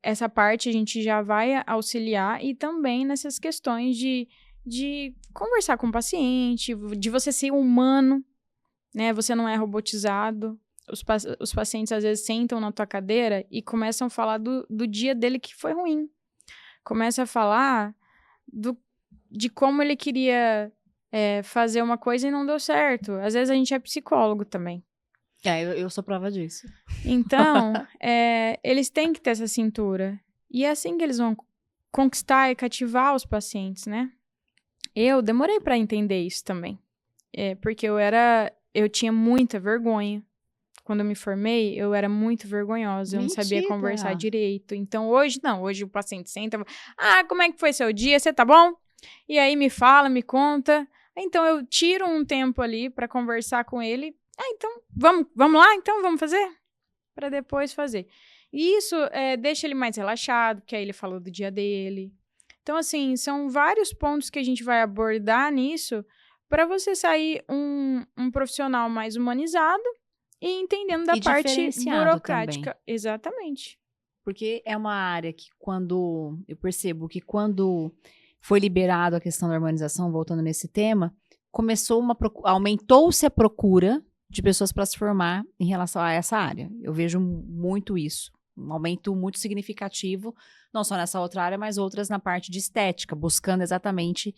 Essa parte a gente já vai auxiliar e também nessas questões de conversar com o paciente, de você ser humano, né? Você não é robotizado. Os pacientes às vezes sentam na tua cadeira e começam a falar do dia dele que foi ruim. Começa a falar de como ele queria fazer uma coisa e não deu certo. Às vezes a gente é psicólogo também. Eu sou prova disso. Então, eles têm que ter essa cintura. E é assim que eles vão conquistar e cativar os pacientes, né? Eu demorei para entender isso também. Porque eu tinha muita vergonha. Quando eu me formei, eu era muito vergonhosa. Eu não sabia conversar direito. Então, hoje, não. Hoje o paciente senta e fala, como é que foi seu dia? Você tá bom? E aí me fala, me conta. Então, eu tiro um tempo ali para conversar com ele. Então, vamos lá? Então, vamos fazer? Para depois fazer. E isso deixa ele mais relaxado, porque aí ele falou do dia dele. Então, assim, são vários pontos que a gente vai abordar nisso para você sair um profissional mais humanizado e entendendo da parte burocrática. Também. Exatamente. Porque é uma área que eu percebo que quando foi liberado a questão da harmonização, voltando nesse tema, aumentou-se a procura de pessoas para se formar em relação a essa área. Eu vejo muito isso. Um aumento muito significativo, não só nessa outra área, mas outras na parte de estética, buscando exatamente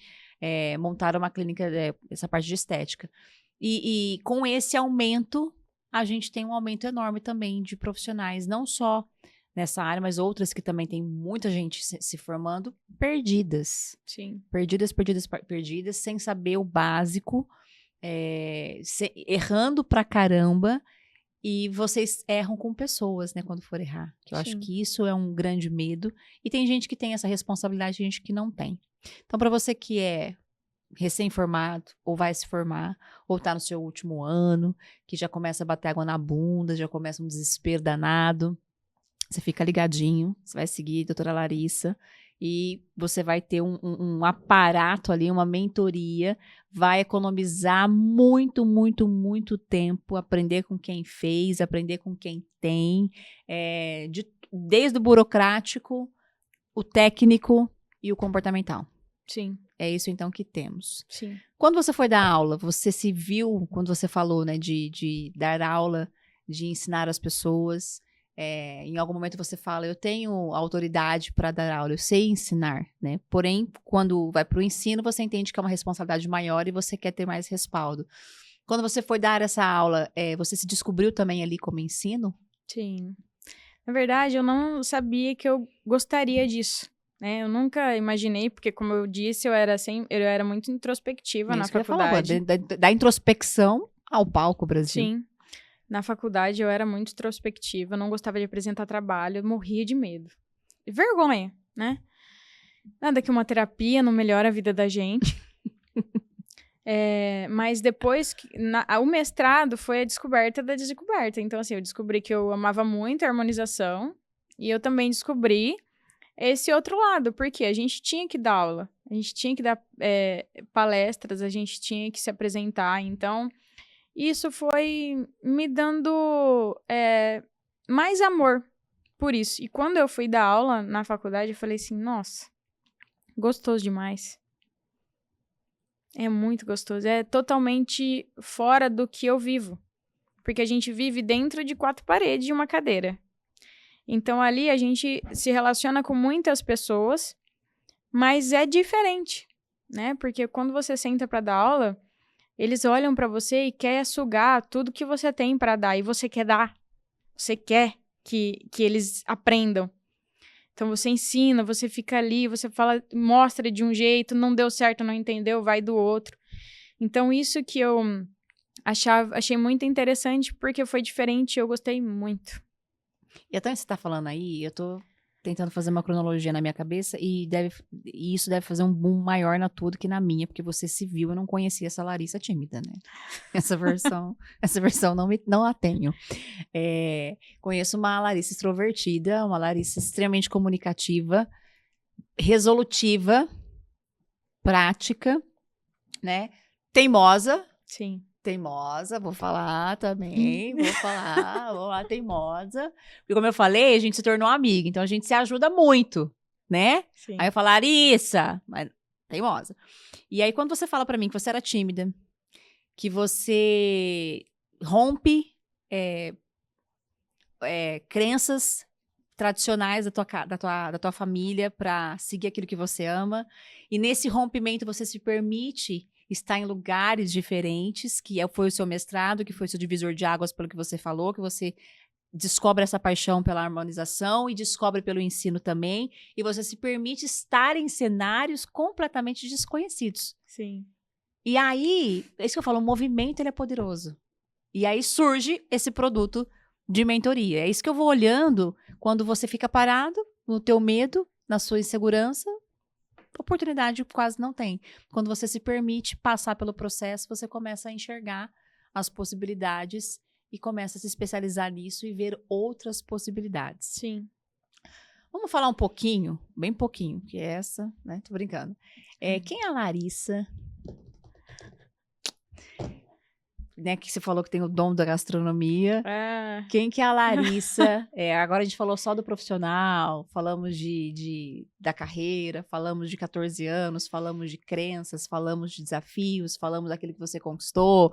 montar uma clínica, essa parte de estética. E com esse aumento, a gente tem um aumento enorme também de profissionais, não só nessa área, mas outras que também tem muita gente se formando, perdidas. Sim. Perdidas, sem saber o básico, errando pra caramba, e vocês erram com pessoas, né, quando for errar. Que eu acho que isso é um grande medo, e tem gente que tem essa responsabilidade, gente que não tem. Então, para você que é recém-formado, ou vai se formar, ou tá no seu último ano, que já começa a bater água na bunda, já começa um desespero danado, você fica ligadinho, você vai seguir a doutora Larissa, e você vai ter um aparato ali, uma mentoria, vai economizar muito, muito, muito tempo, aprender com quem fez, aprender com quem tem, desde o burocrático, o técnico e o comportamental. Sim. É isso, então, que temos. Sim. Quando você foi dar aula, você se viu, quando você falou, né, de dar aula, de ensinar as pessoas, em algum momento você fala, eu tenho autoridade para dar aula, eu sei ensinar, né? Porém, quando vai para o ensino, você entende que é uma responsabilidade maior e você quer ter mais respaldo. Quando você foi dar essa aula, você se descobriu também ali como ensino? Sim. Na verdade, eu não sabia que eu gostaria disso. Eu nunca imaginei, porque como eu disse, eu era muito introspectiva na faculdade. Da introspecção ao palco, Brasil. Sim. Na faculdade eu era muito introspectiva, não gostava de apresentar trabalho, eu morria de medo. E vergonha, né? Nada que uma terapia não melhora a vida da gente. Mas depois, o mestrado foi a descoberta da descoberta. Então, assim, eu descobri que eu amava muito a harmonização e eu também descobri esse outro lado, porque a gente tinha que dar aula, a gente tinha que dar palestras, a gente tinha que se apresentar. Então, isso foi me dando mais amor por isso. E quando eu fui dar aula na faculdade, eu falei assim, nossa, gostoso demais. É muito gostoso. É totalmente fora do que eu vivo. Porque a gente vive dentro de 4 paredes de uma cadeira. Então, ali a gente se relaciona com muitas pessoas, mas é diferente, né? Porque quando você senta para dar aula, eles olham para você e querem sugar tudo que você tem para dar. E você quer dar. Você quer que eles aprendam. Então, você ensina, você fica ali, você fala, mostra de um jeito, não deu certo, não entendeu, vai do outro. Então, isso que eu achei muito interessante, porque foi diferente e eu gostei muito. E até você tá falando aí, eu tô tentando fazer uma cronologia na minha cabeça e isso deve fazer um boom maior na tua do que na minha, porque você se viu, eu não conhecia essa Larissa tímida, né? Essa versão não a tenho. Conheço uma Larissa extrovertida, uma Larissa extremamente comunicativa, resolutiva, prática, né? Teimosa. Sim. Teimosa, vou falar também, vou falar teimosa. Porque como eu falei, a gente se tornou amiga, então a gente se ajuda muito, né? Sim. Aí eu falo, Larissa, mas teimosa. E aí quando você fala pra mim que você era tímida, que você rompe crenças tradicionais da tua família pra seguir aquilo que você ama, e nesse rompimento você se permite estar em lugares diferentes, foi o seu mestrado, que foi o seu divisor de águas, pelo que você falou, que você descobre essa paixão pela harmonização e descobre pelo ensino também, e você se permite estar em cenários completamente desconhecidos. Sim. E aí, é isso que eu falo, o movimento ele é poderoso. E aí surge esse produto de mentoria. É isso que eu vou olhando quando você fica parado, no teu medo, na sua insegurança, oportunidade quase não tem. Quando você se permite passar pelo processo, você começa a enxergar as possibilidades e começa a se especializar nisso e ver outras possibilidades. Sim. Vamos falar um pouquinho, bem pouquinho, que é essa, né? Tô brincando. Quem é a Larissa? Né, que você falou que tem o dom da gastronomia. Quem que é a Larissa? Agora a gente falou só do profissional, falamos da carreira, falamos de 14 anos, falamos de crenças, falamos de desafios, falamos daquilo que você conquistou,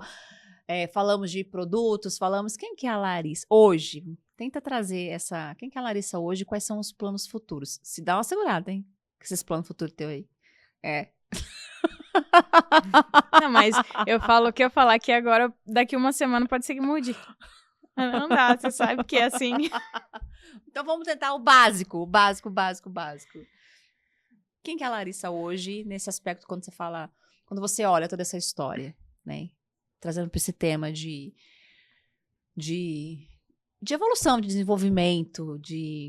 falamos de produtos, quem que é a Larissa hoje? Tenta trazer quem que é a Larissa hoje, quais são os planos futuros? Se dá uma segurada, hein? Com esses planos futuros teu aí. Não, mas eu falo o que eu falar aqui agora, daqui uma semana pode ser que mude. Não dá, você sabe que é assim. Então vamos tentar o básico. Quem que é a Larissa hoje, nesse aspecto, quando você olha toda essa história, né? Trazendo para esse tema de evolução, de desenvolvimento,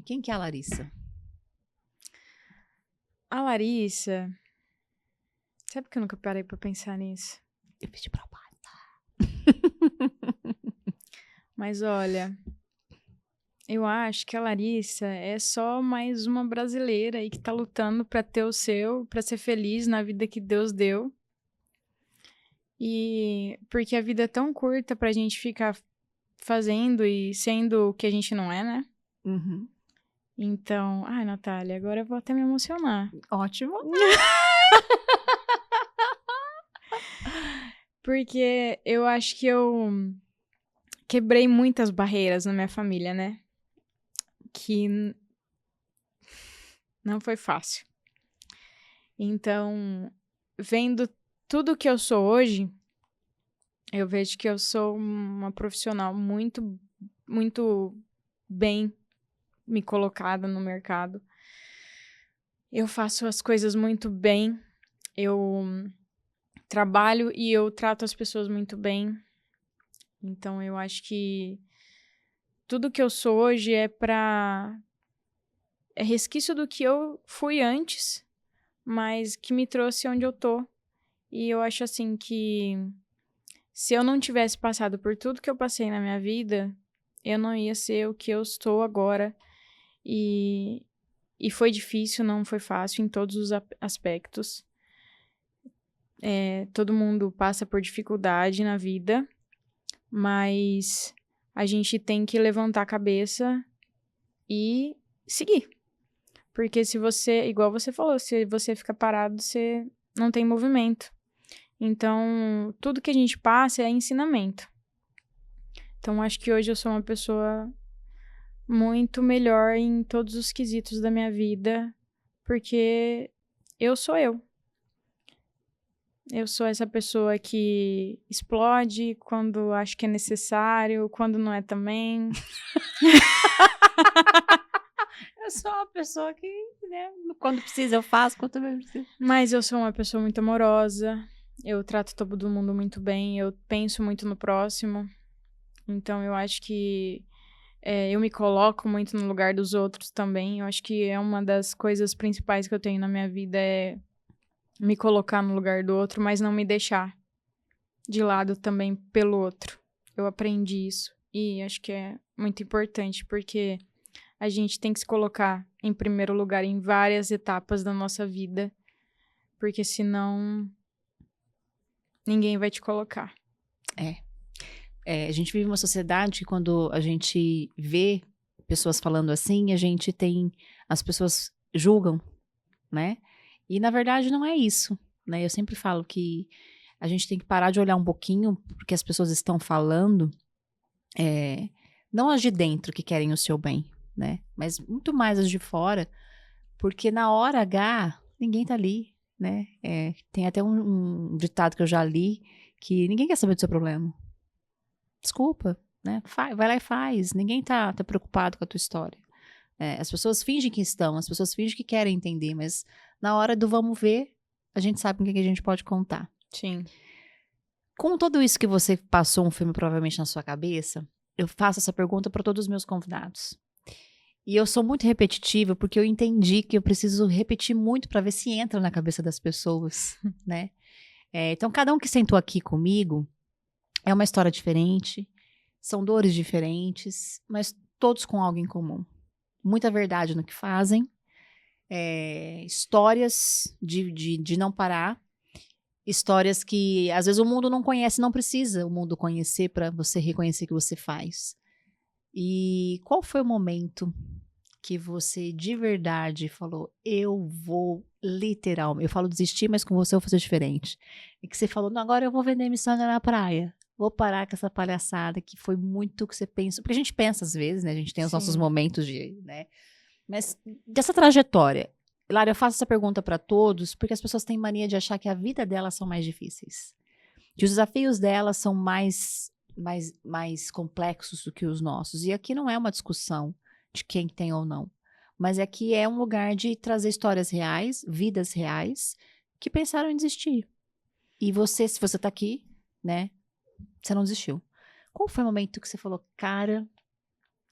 quem que é a Larissa? A Larissa... Sabe que eu nunca parei pra pensar nisso? Eu fiz de propósito. Mas olha, eu acho que a Larissa é só mais uma brasileira aí que tá lutando pra ter o seu, pra ser feliz na vida que Deus deu. E porque a vida é tão curta pra gente ficar fazendo e sendo o que a gente não é, né? Uhum. Então, ai, Natália, agora eu vou até me emocionar. Ótimo. Porque eu acho que eu quebrei muitas barreiras na minha família, né? Que não foi fácil. Então, vendo tudo que eu sou hoje, eu vejo que eu sou uma profissional muito, muito bem me colocada no mercado. Eu faço as coisas muito bem. Eu trabalho e eu trato as pessoas muito bem. Então, eu acho que tudo que eu sou hoje é resquício do que eu fui antes, mas que me trouxe onde eu tô. E eu acho assim que se eu não tivesse passado por tudo que eu passei na minha vida, eu não ia ser o que eu estou agora. E foi difícil, não foi fácil em todos os aspectos. Todo mundo passa por dificuldade na vida, mas a gente tem que levantar a cabeça e seguir. Porque se você, igual você falou, se você fica parado, você não tem movimento. Então, tudo que a gente passa é ensinamento. Então, acho que hoje eu sou uma pessoa muito melhor em todos os quesitos da minha vida, porque eu sou eu. Eu sou essa pessoa que explode quando acho que é necessário, quando não é também. Eu sou uma pessoa que, né, quando precisa eu faço, quando também precisa. Mas eu sou uma pessoa muito amorosa, eu trato todo mundo muito bem, eu penso muito no próximo. Então eu acho que eu me coloco muito no lugar dos outros também. Eu acho que é uma das coisas principais que eu tenho na minha vida é me colocar no lugar do outro, mas não me deixar de lado também pelo outro. Eu aprendi isso e acho que é muito importante, porque a gente tem que se colocar em primeiro lugar em várias etapas da nossa vida, porque senão ninguém vai te colocar. A gente vive uma sociedade que quando a gente vê pessoas falando assim, as pessoas julgam, né? E na verdade não é isso, né? Eu sempre falo que a gente tem que parar de olhar um pouquinho porque as pessoas estão falando, não as de dentro que querem o seu bem, né? Mas muito mais as de fora, porque na hora H, ninguém tá ali, né? Tem até um ditado que eu já li, que ninguém quer saber do seu problema. Desculpa, né? Vai lá e faz. Ninguém tá preocupado com a tua história. As pessoas fingem que estão, as pessoas fingem que querem entender, mas na hora do vamos ver, a gente sabe com o que a gente pode contar. Sim. Com tudo isso que você passou um filme provavelmente na sua cabeça, eu faço essa pergunta para todos os meus convidados. E eu sou muito repetitiva porque eu entendi que eu preciso repetir muito para ver se entra na cabeça das pessoas, né? Então, cada um que sentou aqui comigo é uma história diferente, são dores diferentes, mas todos com algo em comum. Muita verdade no que fazem, histórias de não parar, histórias que às vezes o mundo não conhece, não precisa o mundo conhecer para você reconhecer que você faz. E qual foi o momento que você de verdade falou, eu vou literalmente, eu falo desistir, mas com você eu vou fazer diferente. E que você falou, não, agora eu vou vender miçanga na praia. Vou parar com essa palhaçada que foi muito o que você pensa. Porque a gente pensa às vezes, né? A gente tem os nossos momentos né? Mas dessa trajetória, Lara, eu faço essa pergunta para todos porque as pessoas têm mania de achar que a vida delas são mais difíceis. Que os desafios delas são mais complexos do que os nossos. E aqui não é uma discussão de quem tem ou não. Mas aqui é um lugar de trazer histórias reais, vidas reais, que pensaram em desistir. E você, se você tá aqui, né? Você não desistiu. Qual foi o momento que você falou, cara,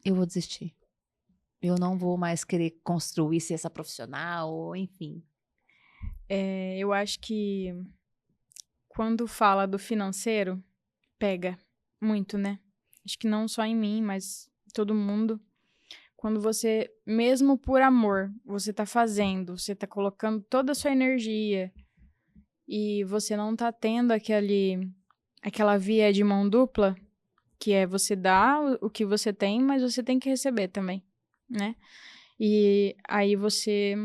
eu vou desistir? Eu não vou mais querer construir, ser essa profissional, ou enfim. Eu acho que quando fala do financeiro, pega muito, né? Acho que não só em mim, mas todo mundo. Quando você, mesmo por amor, você tá fazendo, você tá colocando toda a sua energia e você não tá tendo aquela via de mão dupla, que é você dar o que você tem, mas você tem que receber também, né? E aí você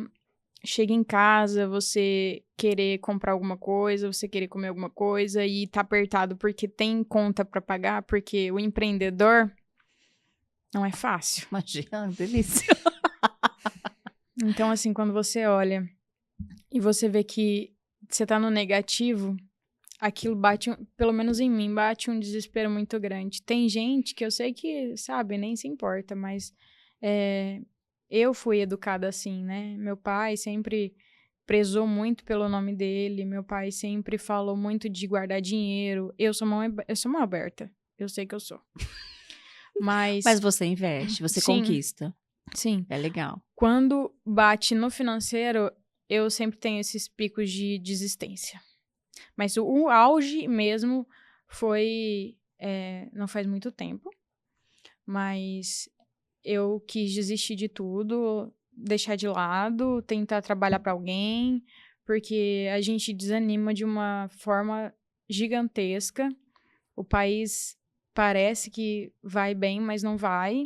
chega em casa, você querer comprar alguma coisa, você querer comer alguma coisa e tá apertado porque tem conta pra pagar, porque o empreendedor não é fácil. Imagina, delícia. Então, assim, quando você olha e você vê que você tá no negativo, aquilo bate, pelo menos em mim, bate um desespero muito grande. Tem gente que eu sei que, sabe, nem se importa, mas eu fui educada assim, né? Meu pai sempre prezou muito pelo nome dele, meu pai sempre falou muito de guardar dinheiro. Eu sou mão aberta, eu sei que eu sou. Mas você investe, você sim, conquista. Sim. É legal. Quando bate no financeiro, eu sempre tenho esses picos de desistência. Mas o auge mesmo foi, não faz muito tempo, mas eu quis desistir de tudo, deixar de lado, tentar trabalhar para alguém, porque a gente desanima de uma forma gigantesca. O país parece que vai bem, mas não vai.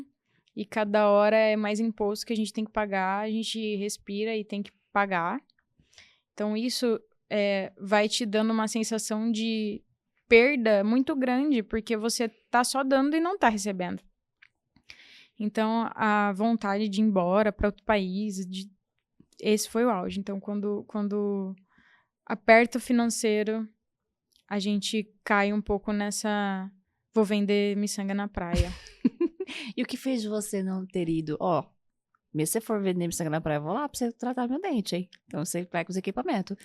E cada hora é mais imposto que a gente tem que pagar, a gente respira e tem que pagar. Então, isso vai te dando uma sensação de perda muito grande, porque você tá só dando e não tá recebendo. Então, a vontade de ir embora para outro país, esse foi o auge. Então, quando aperta o financeiro, a gente cai um pouco nessa... Vou vender miçanga na praia. E o que fez você não ter ido? Mesmo se você for vender miçanga na praia, eu vou lá pra você tratar meu dente, hein? Então você pega os equipamentos.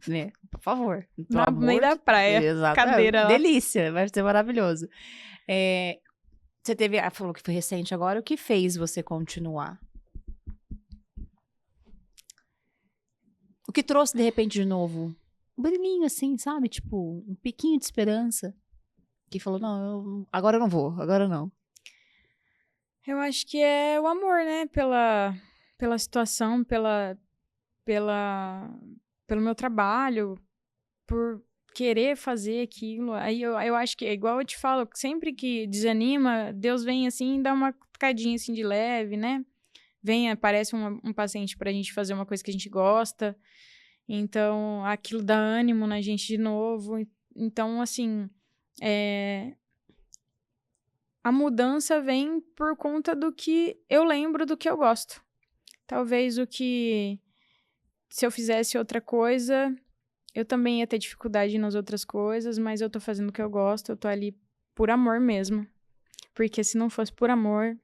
Né? Por favor. No meio da praia. Exato. Cadeira lá. Delícia, vai ser maravilhoso. você falou que foi recente agora, o que fez você continuar? O que trouxe, de repente, de novo? Um brilhinho, assim, sabe? Tipo, um piquinho de esperança. Que falou, não, agora eu não vou, agora não. Eu acho que é o amor, né? Pela situação, pelo meu trabalho, por querer fazer aquilo. Aí eu acho que é igual eu te falo, sempre que desanima, Deus vem assim e dá uma tocadinha assim de leve, né? Vem, aparece um paciente pra gente fazer uma coisa que a gente gosta. Então, aquilo dá ânimo na gente de novo. Então, assim, a mudança vem por conta do que eu lembro do que eu gosto. Talvez se eu fizesse outra coisa, eu também ia ter dificuldade nas outras coisas, mas eu tô fazendo o que eu gosto, eu tô ali por amor mesmo. Porque se não fosse por amor,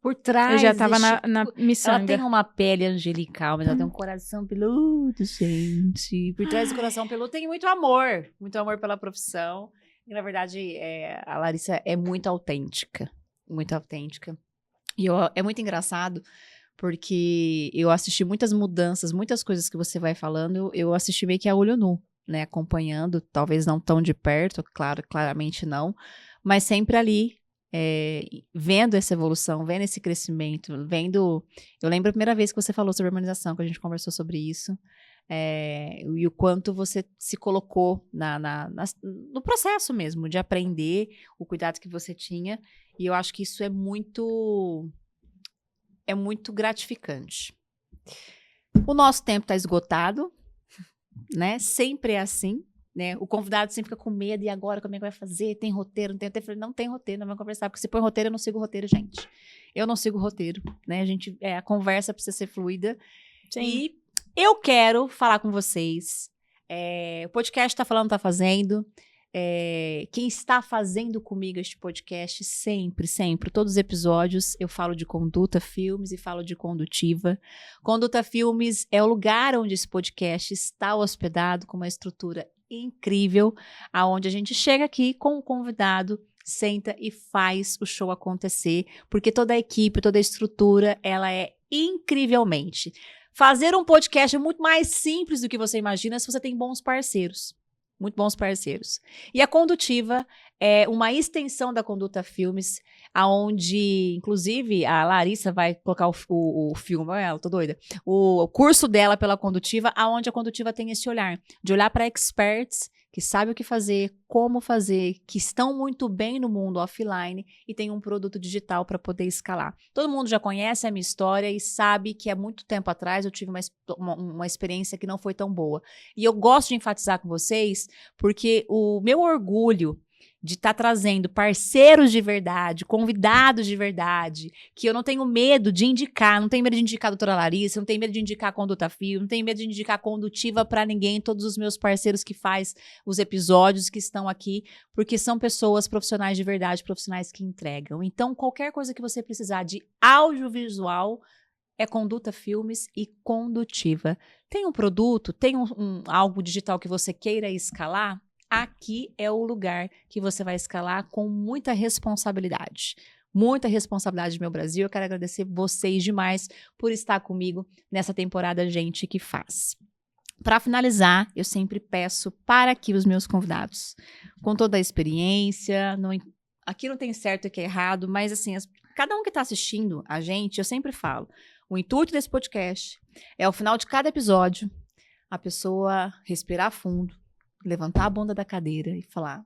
por trás, eu já tava na miçanga. Ela tem uma pele angelical, mas ela tem um coração peludo, gente. Por trás do coração peludo tem muito amor pela profissão. E, na verdade, a Larissa é muito autêntica. Muito autêntica. E é muito engraçado, porque eu assisti muitas mudanças, muitas coisas que você vai falando, eu assisti meio que a olho nu, né? Acompanhando, talvez não tão de perto, claramente não, mas sempre ali, vendo essa evolução, vendo esse crescimento, vendo... Eu lembro a primeira vez que você falou sobre harmonização, que a gente conversou sobre isso, e o quanto você se colocou no processo mesmo, de aprender, o cuidado que você tinha, e eu acho que isso é muito gratificante. O nosso tempo está esgotado, né? Sempre é assim, né? O convidado sempre fica com medo, e agora como é que vai fazer? Tem roteiro? Não tem roteiro? Eu falei, não tem roteiro, não vamos conversar, porque se põe roteiro, eu não sigo o roteiro, gente. Eu não sigo o roteiro, né? A conversa precisa ser fluida. Sim. E eu quero falar com vocês. O podcast Tá Falando, Tá Fazendo. Quem está fazendo comigo este podcast sempre, todos os episódios eu falo de Conduta Filmes e falo de Condutiva. Conduta Filmes é o lugar onde esse podcast está hospedado, com uma estrutura incrível, aonde a gente chega aqui com o convidado, senta e faz o show acontecer, porque toda a equipe, toda a estrutura, ela é incrivelmente. Fazer um podcast é muito mais simples do que você imagina se você tem bons parceiros. Muito bons parceiros. E a Condutiva é uma extensão da Conduta Filmes, aonde, inclusive, a Larissa vai colocar o filme, eu tô doida, o curso dela pela Condutiva, aonde a Condutiva tem esse olhar, de olhar para experts que sabem o que fazer, como fazer, que estão muito bem no mundo offline e tem um produto digital para poder escalar. Todo mundo já conhece a minha história e sabe que há muito tempo atrás eu tive uma experiência que não foi tão boa. E eu gosto de enfatizar com vocês, porque o meu orgulho de estar trazendo parceiros de verdade, convidados de verdade, que eu não tenho medo de indicar, não tenho medo de indicar a doutora Larissa, não tenho medo de indicar a Conduta Film, não tenho medo de indicar a Condutiva para ninguém, todos os meus parceiros que faz os episódios que estão aqui, porque são pessoas profissionais de verdade, profissionais que entregam. Então, qualquer coisa que você precisar de audiovisual, é Conduta Filmes e Condutiva. Tem um produto, tem algo digital que você queira escalar? Aqui é o lugar que você vai escalar com muita responsabilidade. Muita responsabilidade, meu Brasil. Eu quero agradecer vocês demais por estar comigo nessa temporada Gente que Faz. Para finalizar, eu sempre peço para que os meus convidados, com toda a experiência, aqui não tem certo e que é errado, mas assim, cada um que está assistindo a gente, eu sempre falo, o intuito desse podcast é, ao final de cada episódio, a pessoa respirar fundo, levantar a bunda da cadeira e falar,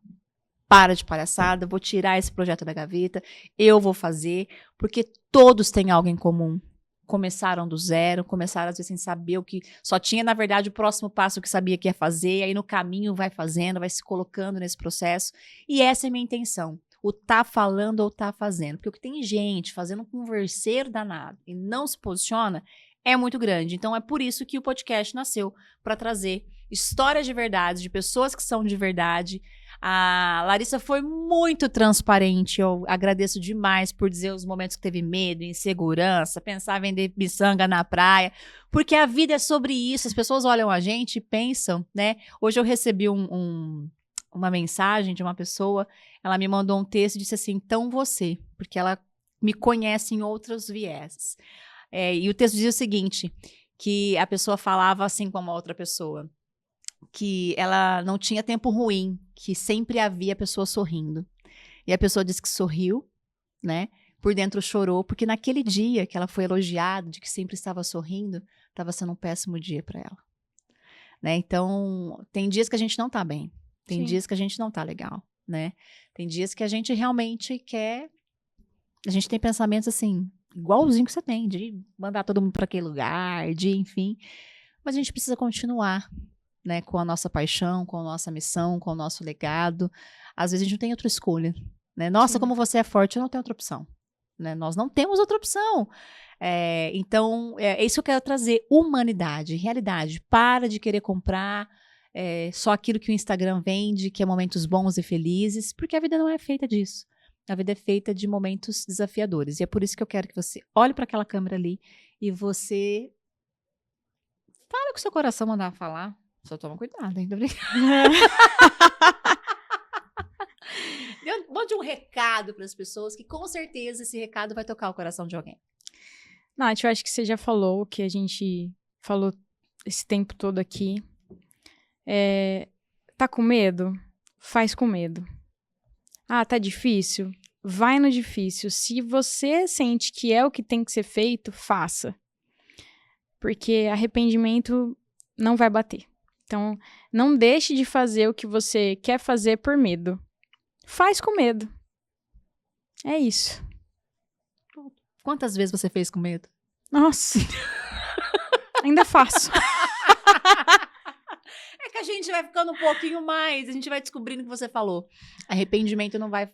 para de palhaçada, vou tirar esse projeto da gaveta, eu vou fazer, porque todos têm algo em comum. Começaram do zero, começaram às vezes sem saber o que... Só tinha, na verdade, o próximo passo que sabia que ia fazer, aí no caminho vai fazendo, vai se colocando nesse processo. E essa é a minha intenção, o tá falando ou tá fazendo. Porque o que tem gente fazendo um converseiro danado e não se posiciona é muito grande. Então é por isso que o podcast nasceu, para trazer histórias de verdade, de pessoas que são de verdade. A Larissa foi muito transparente, eu agradeço demais por dizer os momentos que teve medo, insegurança, pensar em vender miçanga na praia, porque a vida é sobre isso, as pessoas olham a gente e pensam, né? Hoje eu recebi um uma mensagem de uma pessoa, ela me mandou um texto e disse assim, então você, porque ela me conhece em outros vieses. E o texto dizia o seguinte, que a pessoa falava assim como a outra pessoa, que ela não tinha tempo ruim, que sempre havia pessoa sorrindo. E a pessoa disse que sorriu, né? Por dentro chorou, porque naquele dia que ela foi elogiada, de que sempre estava sorrindo, estava sendo um péssimo dia para ela. Né? Então, tem dias que a gente não tá bem. Tem Sim. dias que a gente não tá legal, né? Tem dias que a gente realmente quer... A gente tem pensamentos assim, igualzinho que você tem, de mandar todo mundo para aquele lugar, de enfim. Mas a gente precisa continuar, né? Com a nossa paixão, com a nossa missão, com o nosso legado. Às vezes a gente não tem outra escolha, né? Nossa, Sim. como você é forte, eu não tenho outra opção. Né? Nós não temos outra opção. Então, é isso que eu quero trazer, humanidade, realidade. Para de querer comprar só aquilo que o Instagram vende, que é momentos bons e felizes, porque a vida não é feita disso. A vida é feita de momentos desafiadores. E é por isso que eu quero que você olhe para aquela câmera ali e você fala o que o seu coração mandar falar. Só toma cuidado, hein? Tô brincando. Mande um recado para as pessoas que com certeza esse recado vai tocar o coração de alguém. Nath, eu acho que você já falou o que a gente falou esse tempo todo aqui. Tá com medo? Faz com medo. Ah, tá difícil? Vai no difícil. Se você sente que é o que tem que ser feito, faça. Porque arrependimento não vai bater. Então, não deixe de fazer o que você quer fazer por medo. Faz com medo. É isso. Quantas vezes você fez com medo? Nossa. Ainda faço. É que a gente vai ficando um pouquinho mais, a gente vai descobrindo o que você falou. Arrependimento não vai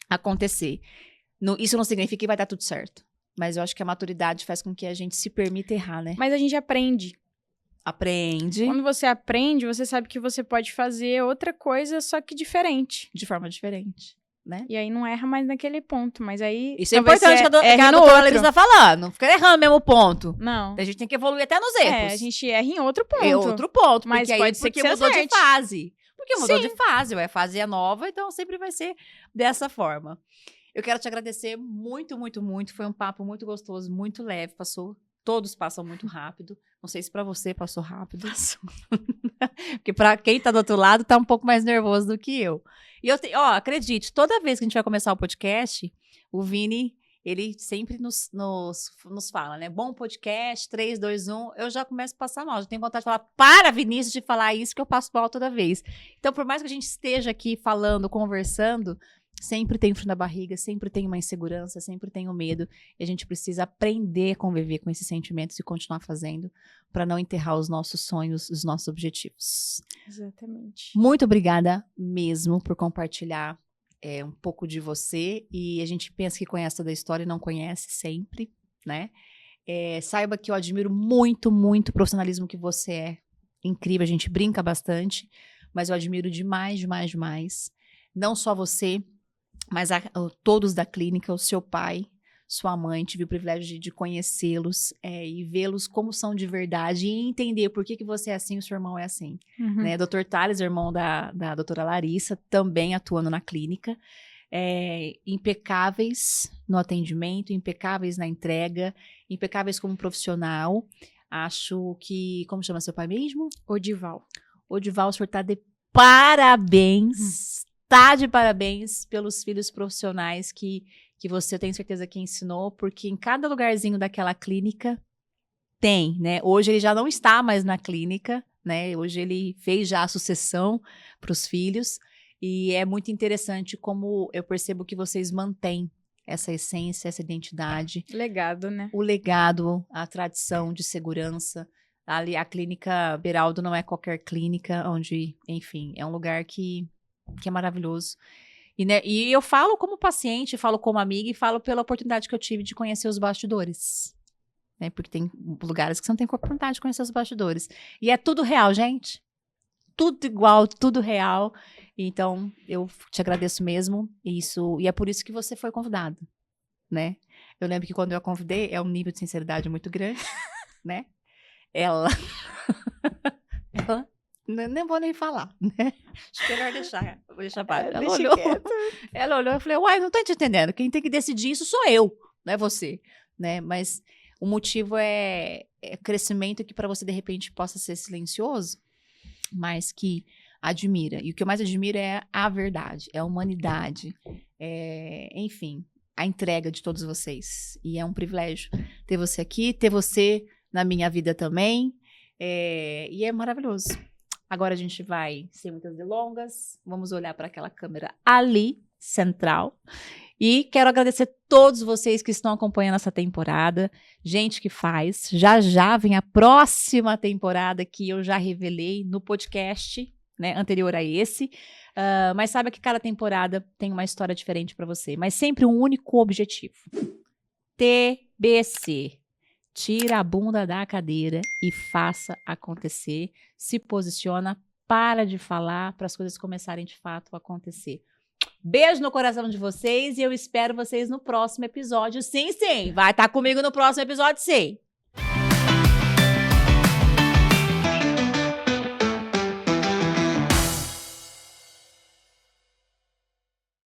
acontecer. Isso não significa que vai dar tudo certo. Mas eu acho que a maturidade faz com que a gente se permita errar, né? Mas a gente aprende. Aprende. Quando você aprende, você sabe que você pode fazer outra coisa, só que diferente. De forma diferente, né? E aí não erra mais naquele ponto, mas aí... Isso é importante que a doutora Larissa tá falando. Não fica errando o mesmo ponto. Não. A gente tem que evoluir até nos erros. A gente erra em outro ponto. É outro ponto. Mas pode ser que você mudou acerte. de fase. Porque mudou de fase. A fase é nova, então sempre vai ser dessa forma. Eu quero te agradecer muito, muito, muito. Foi um papo muito gostoso, muito leve. Todos passam muito rápido. Não sei se pra você passou rápido. Porque pra quem tá do outro lado, tá um pouco mais nervoso do que eu. E acredite, toda vez que a gente vai começar o podcast, o Vini, ele sempre nos fala, né? Bom podcast, 3, 2, 1. Eu já começo a passar mal. Já tenho vontade de falar, para, Vinícius, de falar isso, que eu passo mal toda vez. Então, por mais que a gente esteja aqui falando, conversando, sempre tem frio na barriga, sempre tem uma insegurança, sempre tem um medo. E a gente precisa aprender a conviver com esses sentimentos e continuar fazendo para não enterrar os nossos sonhos, os nossos objetivos. Exatamente. Muito obrigada mesmo por compartilhar um pouco de você. E a gente pensa que conhece toda a história e não conhece sempre, né? Saiba que eu admiro muito, muito o profissionalismo que você é. Incrível, a gente brinca bastante, mas eu admiro demais, demais, demais. Não só você, mas todos da clínica, o seu pai, sua mãe. Tive o privilégio de conhecê-los e vê-los como são de verdade e entender por que você é assim e o seu irmão é assim. Uhum. Né? Dr. Thales, irmão da doutora Larissa, também atuando na clínica. Impecáveis no atendimento, impecáveis na entrega, impecáveis como profissional. Acho que... Como chama seu pai mesmo? Odival, o senhor está de parabéns. Tá de parabéns pelos filhos profissionais que você tem certeza que ensinou, porque em cada lugarzinho daquela clínica tem, né? Hoje ele já não está mais na clínica, né? Hoje ele fez já a sucessão para os filhos e é muito interessante como eu percebo que vocês mantêm essa essência, essa identidade. Legado, né? O legado, a tradição de segurança. Ali, a clínica Beraldo não é qualquer clínica, onde, enfim, é um lugar que é maravilhoso. E eu falo como paciente, falo como amiga e falo pela oportunidade que eu tive de conhecer os bastidores. Né? Porque tem lugares que você não tem oportunidade de conhecer os bastidores. E é tudo real, gente. Tudo igual, tudo real. Então, eu te agradeço mesmo. E é por isso que você foi convidado. Né? Eu lembro que quando eu a convidei, é um nível de sinceridade muito grande. Né? Ela Nem vou nem falar, né? Acho que é melhor deixar, vou deixar para. Ela Deixa olhou, quieto. ela olhou e falei, uai, não tô te entendendo. Quem tem que decidir isso sou eu, não é você, né? Mas o motivo é crescimento que para você, de repente, possa ser silencioso, mas que admira. E o que eu mais admiro é a verdade, é a humanidade, enfim, a entrega de todos vocês. E é um privilégio ter você aqui, ter você na minha vida também. E é maravilhoso. Agora a gente vai, sem muitas delongas, vamos olhar para aquela câmera ali, central. E quero agradecer a todos vocês que estão acompanhando essa temporada. Gente que faz. Já já vem a próxima temporada que eu já revelei no podcast, né, anterior a esse. Mas saiba que cada temporada tem uma história diferente para você. Mas sempre um único objetivo. TBC. Tira a bunda da cadeira e faça acontecer. Se posiciona, para de falar para as coisas começarem de fato a acontecer. Beijo no coração de vocês e eu espero vocês no próximo episódio. Sim, sim. Vai estar comigo no próximo episódio, sim.